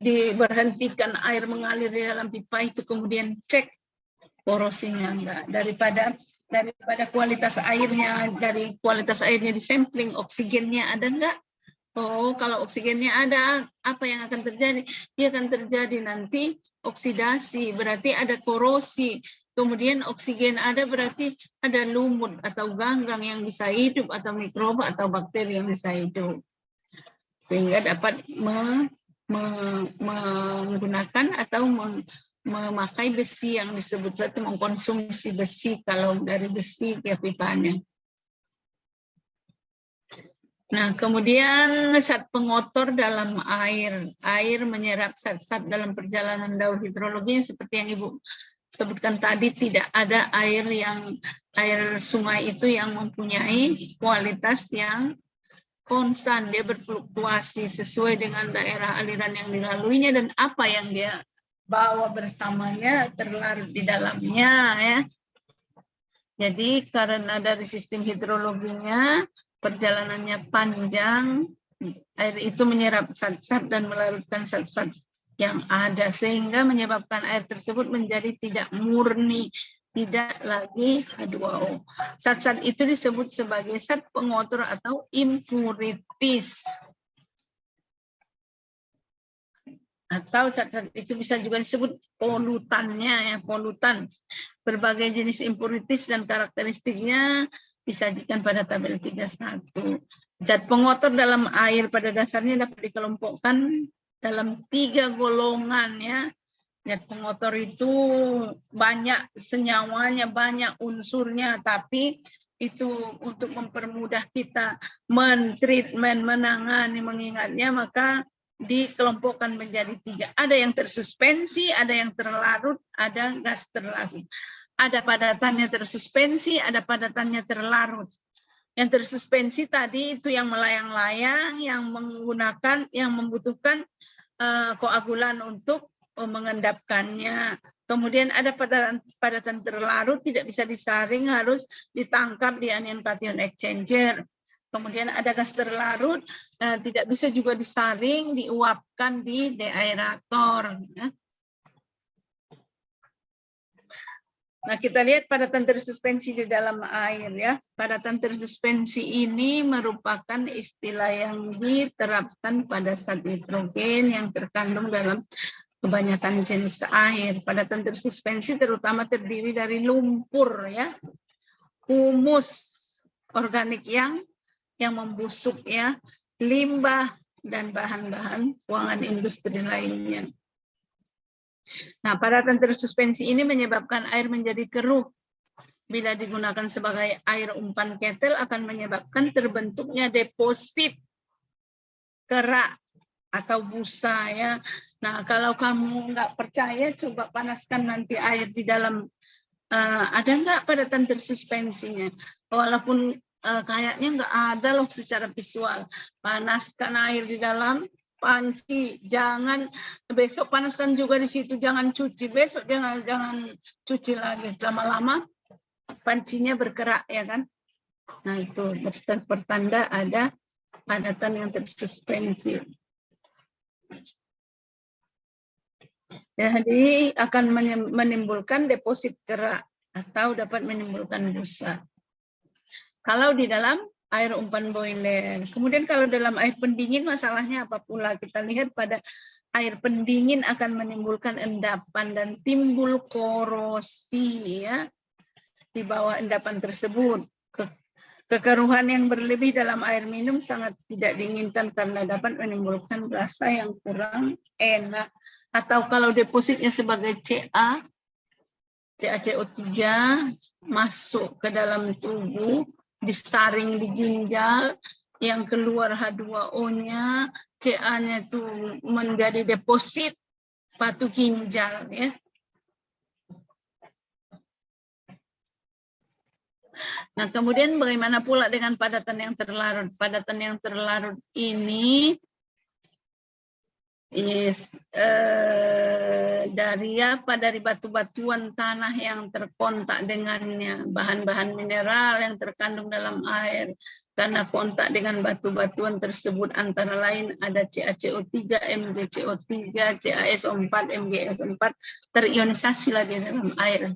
diberhentikan air mengalir di dalam pipa itu kemudian cek korosinya, enggak. Daripada kualitas airnya, dari kualitas airnya disampling, oksigennya ada enggak? Oh, kalau oksigennya ada, apa yang akan terjadi? Dia akan terjadi nanti oksidasi, berarti ada korosi. Kemudian oksigen ada, berarti ada lumut atau ganggang yang bisa hidup, atau mikroba atau bakteri yang bisa hidup. Sehingga dapat menggunakan atau memakai besi yang disebut satu mengkonsumsi besi kalau dari besi ke pipanya. Nah, kemudian zat pengotor dalam air. Air menyerap zat-zat dalam perjalanan daur hidrologi seperti yang Ibu sebutkan tadi, tidak ada air sungai itu yang mempunyai kualitas yang konstan, dia berfluktuasi sesuai dengan daerah aliran yang dilaluinya dan apa yang dia bawa bersamanya terlarut di dalamnya ya. Jadi karena dari sistem hidrologinya perjalanannya panjang, air itu menyerap zat-zat dan melarutkan zat-zat yang ada sehingga menyebabkan air tersebut menjadi tidak murni, tidak lagi H2O. Zat-zat itu disebut sebagai zat pengotor atau impurities. Atau zat-zat itu bisa juga disebut polutannya ya, polutan. Berbagai jenis impurities dan karakteristiknya disajikan pada tabel 31. Zat pengotor dalam air pada dasarnya dapat dikelompokkan dalam 3 golongan ya. Zat pengotor itu banyak senyawanya, banyak unsurnya, tapi itu untuk mempermudah kita mentreatment, menangani, mengingatnya, maka dikelompokkan menjadi 3. Ada yang tersuspensi, ada yang terlarut, ada gas terlarut. Ada padatannya tersuspensi, ada padatannya terlarut. Yang tersuspensi tadi itu yang melayang-layang, yang membutuhkan koagulan untuk mengendapkannya. Kemudian ada padatan terlarut, tidak bisa disaring, harus ditangkap di anion cation exchanger. Kemudian ada gas terlarut, tidak bisa juga disaring, diuapkan di deaerator. Nah, kita lihat padatan tersuspensi di dalam air ya. Padatan tersuspensi ini merupakan istilah yang diterapkan pada zat hidrogen yang terkandung dalam kebanyakan jenis air. Padatan tersuspensi terutama terdiri dari lumpur ya, humus organik yang membusuk ya, limbah dan bahan-bahan buangan industri lainnya. Nah, padatan tersuspensi ini menyebabkan air menjadi keruh. Bila digunakan sebagai air umpan ketel akan menyebabkan terbentuknya deposit kerak atau busa ya. Nah, kalau kamu nggak percaya, coba panaskan nanti air di dalam. Ada nggak padatan tersuspensinya? Walaupun kayaknya nggak ada loh secara visual. Panaskan air di dalam panci, jangan besok panaskan juga di situ, jangan cuci besok, jangan cuci lagi, lama-lama pancinya bergerak ya kan. Nah itu pertanda ada padatan yang tersuspensi. Jadi akan menimbulkan deposit kerak atau dapat menimbulkan busa. Kalau di dalam air umpan boiler. Kemudian kalau dalam air pendingin masalahnya apa pula? Kita lihat pada air pendingin akan menimbulkan endapan dan timbul korosi ya di bawah endapan tersebut. Kekeruhan yang berlebih dalam air minum sangat tidak diinginkan karena dapat menimbulkan rasa yang kurang enak. Atau kalau depositnya sebagai CaCO3 masuk ke dalam tubuh, disaring di ginjal, yang keluar H2O-nya, Ca-nya itu menjadi deposit batu ginjal ya. Nah, kemudian bagaimana pula dengan padatan yang terlarut? Padatan yang terlarut ini Yes, dari apa? Dari batu-batuan tanah yang terkontak dengannya, bahan-bahan mineral yang terkandung dalam air. Karena kontak dengan batu-batuan tersebut antara lain ada CaCO3, MgCO3, CaSO4, MgSO4 terionisasi lagi dalam air.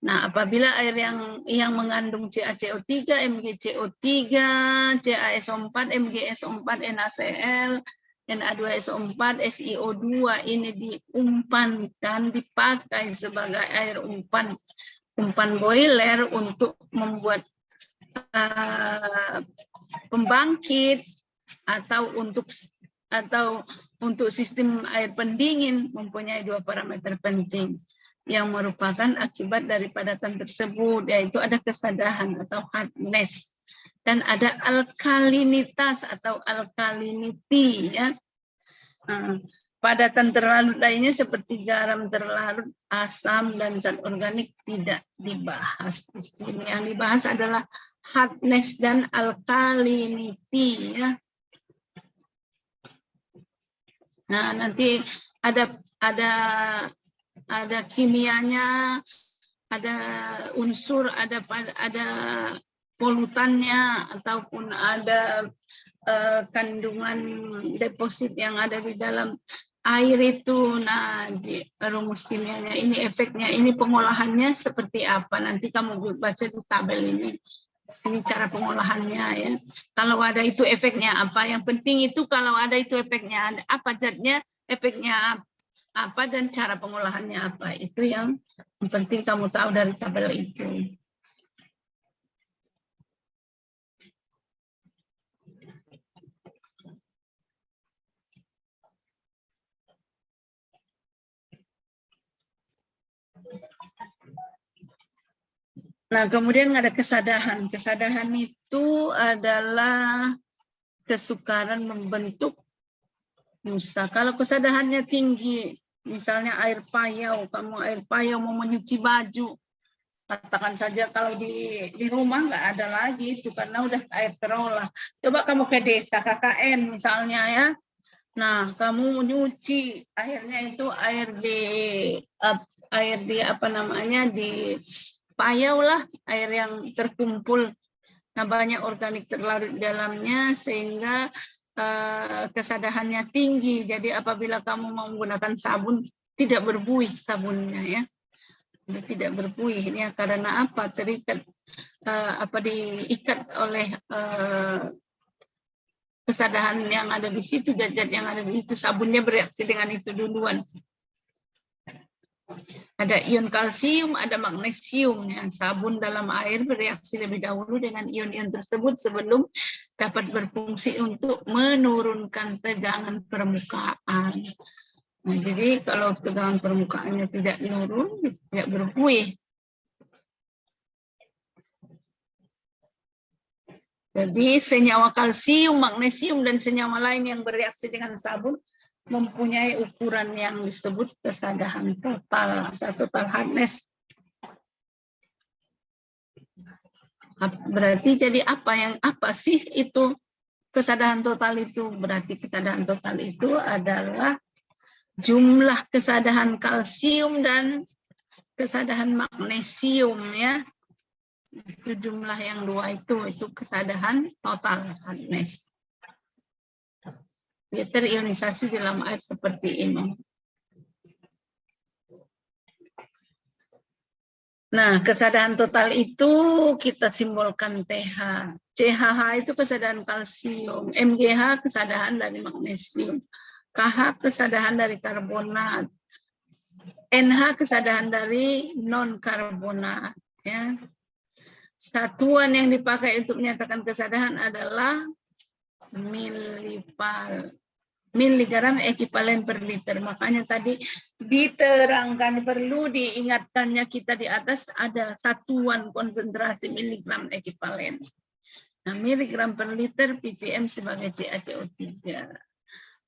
Nah, apabila air yang mengandung CaCO3, MgCO3, CaSO4, MgSO4, NaCl, Na2SO4, SiO2 ini diumpankan, dipakai sebagai air umpan boiler untuk membuat pembangkit atau untuk sistem air pendingin mempunyai dua parameter penting yang merupakan akibat dari padatan tersebut, yaitu ada kesadahan atau hardness dan ada alkalinitas atau alkalinity, ya. Padatan terlarut lainnya seperti garam terlarut, asam dan zat organik tidak dibahas di sini. Yang dibahas adalah hardness dan alkalinity, ya. Nah, nanti ada kimianya, ada unsur, ada polutannya, ataupun ada kandungan deposit yang ada di dalam air itu. Nah, di rumus kimianya ini, efeknya ini, pengolahannya seperti apa, nanti kamu baca di tabel ini. Sini cara pengolahannya, ya. Kalau ada itu efeknya apa, yang penting itu kalau ada itu efeknya apa, zatnya, efeknya apa, dan cara pengolahannya apa, itu yang penting kamu tahu dari tabel itu. Nah, kemudian ada kesadahan. Kesadahan itu adalah kesukaran membentuk busa. Kalau kesadahannya tinggi, misalnya air payau, kamu air payau mau menyuci baju, katakan saja kalau di rumah nggak ada lagi itu karena udah air terolah. Coba kamu ke desa KKN misalnya, ya. Nah, kamu nyuci airnya itu air di apa namanya, di payau lah, air yang terkumpul. Nah, banyak organik terlarut di dalamnya sehingga kesadahannya tinggi. Jadi apabila kamu mau menggunakan sabun, tidak berbuih sabunnya, ya. Tidak berbuih, ya, karena apa? Terikat diikat oleh kesadahan yang ada di situ, zat-zat yang ada di situ, sabunnya bereaksi dengan itu duluan. Ada ion kalsium, ada magnesium, ya. Sabun dalam air bereaksi lebih dahulu dengan ion-ion tersebut sebelum dapat berfungsi untuk menurunkan tegangan permukaan. Nah, jadi kalau tegangan permukaannya tidak menurun, tidak berbuih. Jadi senyawa kalsium, magnesium, dan senyawa lain yang bereaksi dengan sabun mempunyai ukuran yang disebut kesadahan total atau total hardness. Berarti jadi apa sih itu kesadahan total itu? Berarti kesadahan total itu adalah jumlah kesadahan kalsium dan kesadahan magnesium, ya. Itu jumlah yang dua itu kesadahan total hardness. Dia terionisasi dalam air seperti ini. Nah, kesadahan total itu kita simbolkan TH. CHH itu kesadahan kalsium, MgH kesadahan dari magnesium, KH kesadahan dari karbonat, NH kesadahan dari non-karbonat, ya. Satuan yang dipakai untuk menyatakan kesadahan adalah miligram ekivalen per liter. Makanya tadi diterangkan, perlu diingatkannya kita di atas ada satuan konsentrasi miligram ekivalen. Nah, miligram per liter ppm sebagai CaCO3.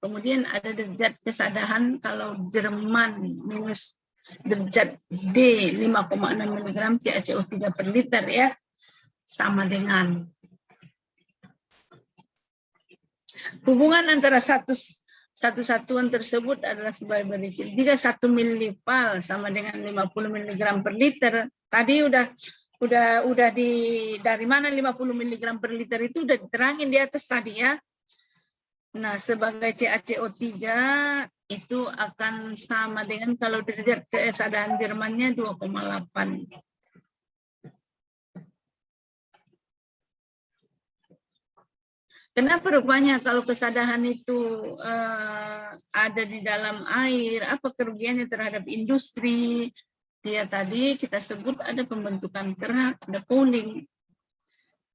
Kemudian ada derajat kesadahan kalau Jerman minus derajat D 5,6 mg CaCO3 per liter, ya. Sama dengan Hubungan antara satu satuan tersebut adalah sebagai berikut. Jika 1 milipal sama dengan 50 mg per liter, tadi udah dari mana 50 mg per liter itu udah diterangin di atas tadi ya. Nah, sebagai CaCO3 itu akan sama dengan kalau derajat kesadaran Jermannya 2,8. Kenapa rupanya kalau kesadaran itu ada di dalam air, apa kerugiannya terhadap industri? Ya tadi kita sebut ada pembentukan kerak, ada cooling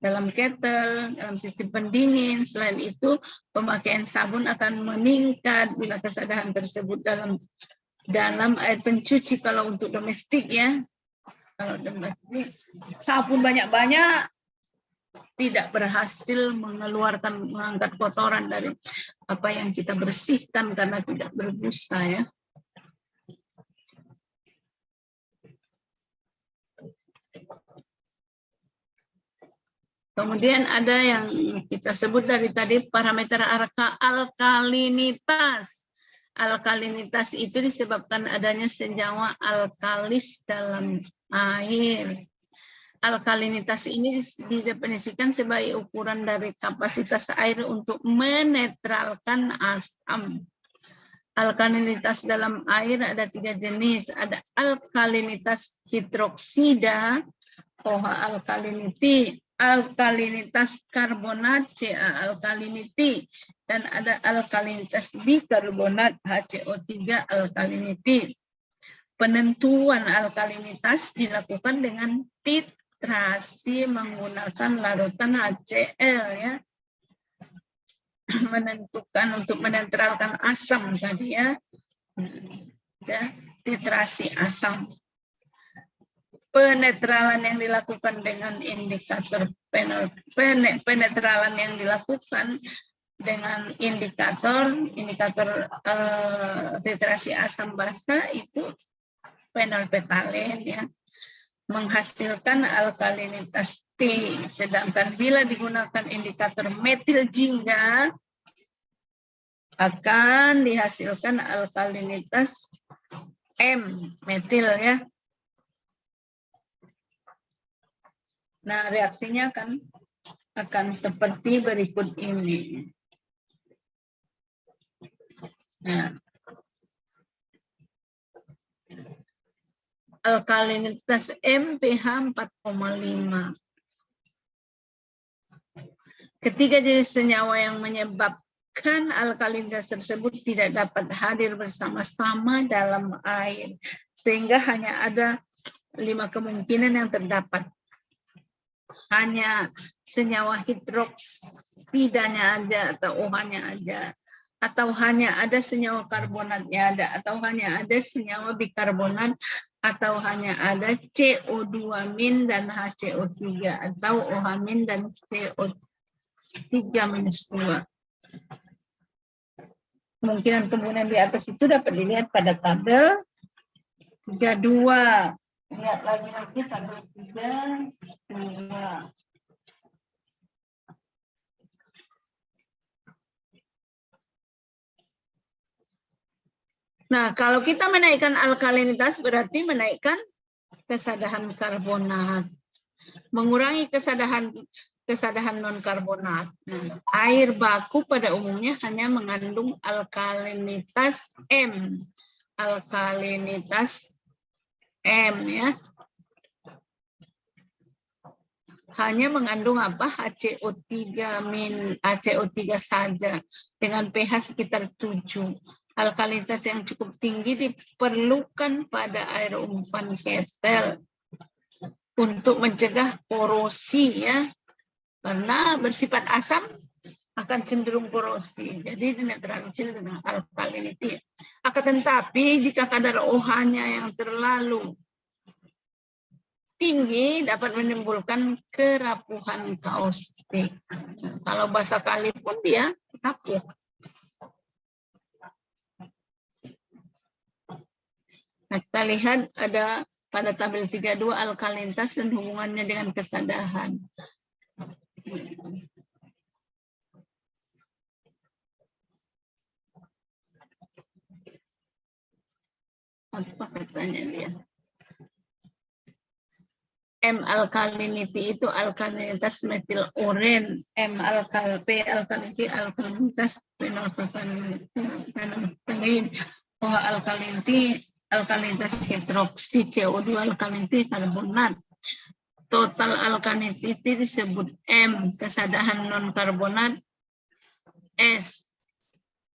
dalam kettle, dalam sistem pendingin. Selain itu, pemakaian sabun akan meningkat bila kesadaran tersebut dalam air pencuci kalau untuk domestik ya. Kalau domestik, sabun banyak-banyak tidak berhasil mengangkat kotoran dari apa yang kita bersihkan karena tidak berbusa ya. Kemudian ada yang kita sebut dari tadi parameter alkalinitas. Alkalinitas itu disebabkan adanya senyawa alkalis dalam air. Alkalinitas ini didefinisikan sebagai ukuran dari kapasitas air untuk menetralkan asam. Alkalinitas dalam air ada 3 jenis. Ada alkalinitas hidroksida, OH alkalinity, alkalinitas karbonat, Ca alkalinity, dan ada alkalinitas bikarbonat, HCO3 alkalinity. Penentuan alkalinitas dilakukan dengan titrasi menggunakan larutan HCl ya. Menentukan untuk menetralkan asam tadi ya. Titrasi asam. Penetralan yang dilakukan dengan indikator penetralan yang dilakukan dengan indikator titrasi asam basa itu fenolphthalein ya, menghasilkan alkalinitas P. Sedangkan bila digunakan indikator metil jingga akan dihasilkan alkalinitas M, metil ya. Nah, reaksinya akan seperti berikut ini. Nah, alkalinitas M pH 4,5. Ketiga jenis senyawa yang menyebabkan alkalinitas tersebut tidak dapat hadir bersama-sama dalam air, sehingga hanya ada 5 kemungkinan yang terdapat. Hanya senyawa hidroksidanya ada atau OH-nya ada, atau hanya ada senyawa karbonatnya ada, atau hanya ada senyawa bikarbonat, atau hanya ada CO2- dan HCO3, atau OH- dan CO3-2. Kemungkinan di atas itu dapat dilihat pada tabel 32. Lihat lagi nanti tabel 32. Nah, kalau kita menaikkan alkalinitas berarti menaikkan kesadaran karbonat, mengurangi kesadaran non-karbonat. Nah, air baku pada umumnya hanya mengandung alkalinitas M. Alkalinitas M ya. Hanya mengandung apa? HCO3 saja dengan pH sekitar 7. Alkalinitas yang cukup tinggi diperlukan pada air umpan kettle untuk mencegah korosi ya. Karena bersifat asam akan cenderung korosi. Jadi dinetralisir dengan alkalinity. Akan tetapi jika kadar OH-nya yang terlalu tinggi dapat menimbulkan kerapuhan kaustik. Kalau basa kali pun dia rapuh. Nah, kita lihat ada pada tabel 32 alkalinitas dan hubungannya dengan kesadaran. Apa katanya dia? M alkalinity itu alkalinitas metil urin, M P alkalinity alkalinitas fenolphthalein, OH alkalinity alkalinitas hidroksi, CO2 alkalinity karbonat. Total alkalinity disebut M, kesadahan non karbonat S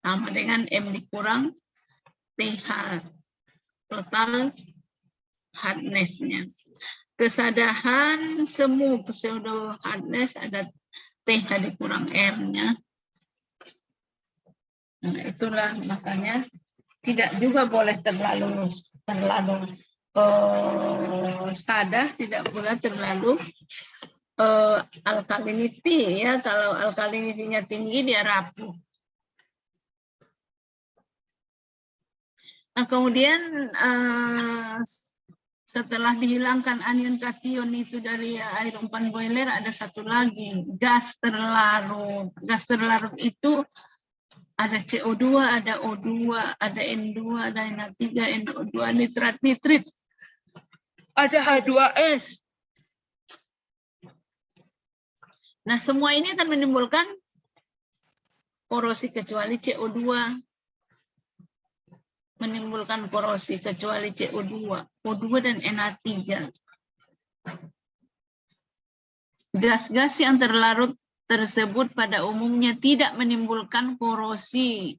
sama dengan M dikurang TH, total hardness-nya. Kesadahan semu pseudo hardness ada TH dikurang M-nya. Nah, itulah makanya tidak juga boleh terlalu sadah, tidak boleh terlalu alkalinity ya. Kalau alkalinity-nya tinggi dia rapuh. Nah, kemudian setelah dihilangkan anion kation itu dari air umpan boiler, ada satu lagi, gas terlarut. Gas terlarut itu ada CO2, ada O2, ada N2, ada NH3, NO2, nitrat, ada H2S. Nah, semua ini akan menimbulkan korosi kecuali CO2. Menimbulkan korosi kecuali CO2, O2 dan NH3. Gas-gas yang terlarut tersebut pada umumnya tidak menimbulkan korosi.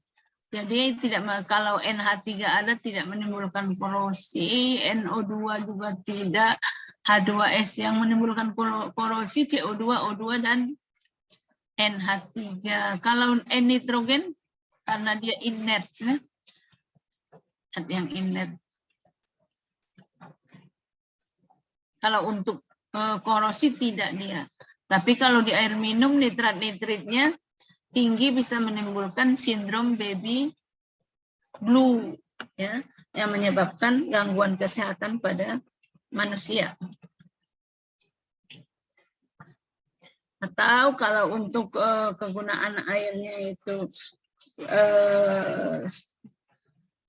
Jadi kalau NH3 ada tidak menimbulkan korosi, NO2 juga tidak, H2S yang menimbulkan korosi CO2, O2 dan NH3. Kalau N-nitrogen karena dia inert ya. Yang inert. Kalau untuk korosi tidak dia. Tapi kalau di air minum nitrat-nitritnya tinggi bisa menimbulkan sindrom baby blue ya, yang menyebabkan gangguan kesehatan pada manusia. Atau kalau untuk kegunaan airnya itu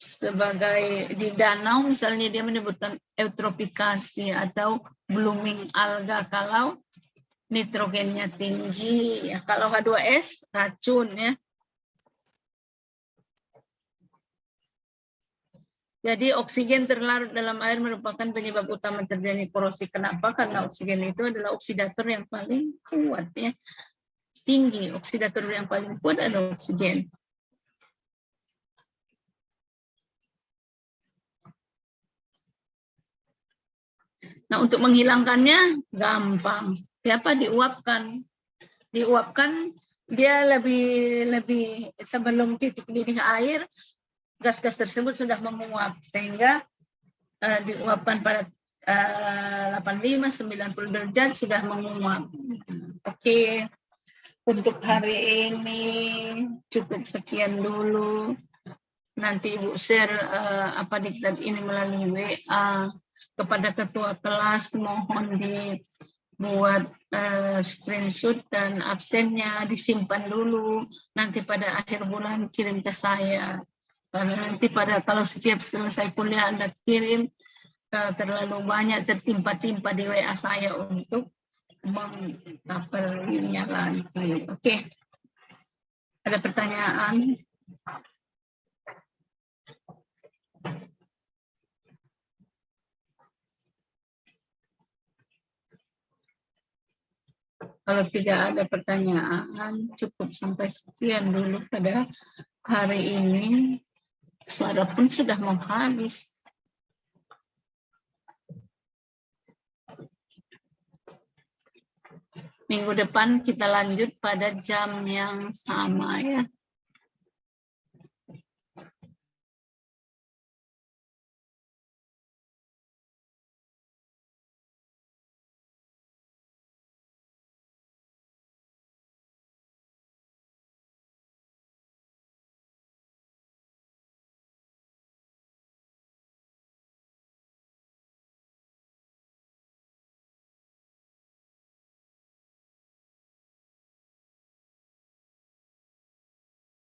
sebagai di danau misalnya dia menyebutkan eutrofikasi atau blooming alga kalau nitrogennya tinggi ya. Kalau H2S racun ya. Jadi oksigen terlarut dalam air merupakan penyebab utama terjadi korosi. Kenapa? Karena oksigen itu adalah oksidator yang paling kuat ya. Tinggi, oksidator yang paling kuat adalah oksigen. Nah, untuk menghilangkannya gampang. Siapa diuapkan? Diuapkan dia lebih sebelum titik didih air, gas-gas tersebut sudah menguap sehingga diuapkan pada 85-90 derajat sudah menguap. Oke. Untuk hari ini cukup sekian dulu. Nanti Ibu share diktat ini melalui WA kepada ketua kelas, mohon dibuat screenshot dan absennya disimpan dulu. Nanti pada akhir bulan kirim ke saya. Karena nanti kalau setiap selesai kuliah Anda kirim terlalu banyak tertimpa-timpa di WA saya untuk mengcovernya lagi. Oke. Ada pertanyaan? Kalau tidak ada pertanyaan, cukup sampai sekian dulu pada hari ini. Suara pun sudah mau habis. Minggu depan kita lanjut pada jam yang sama ya.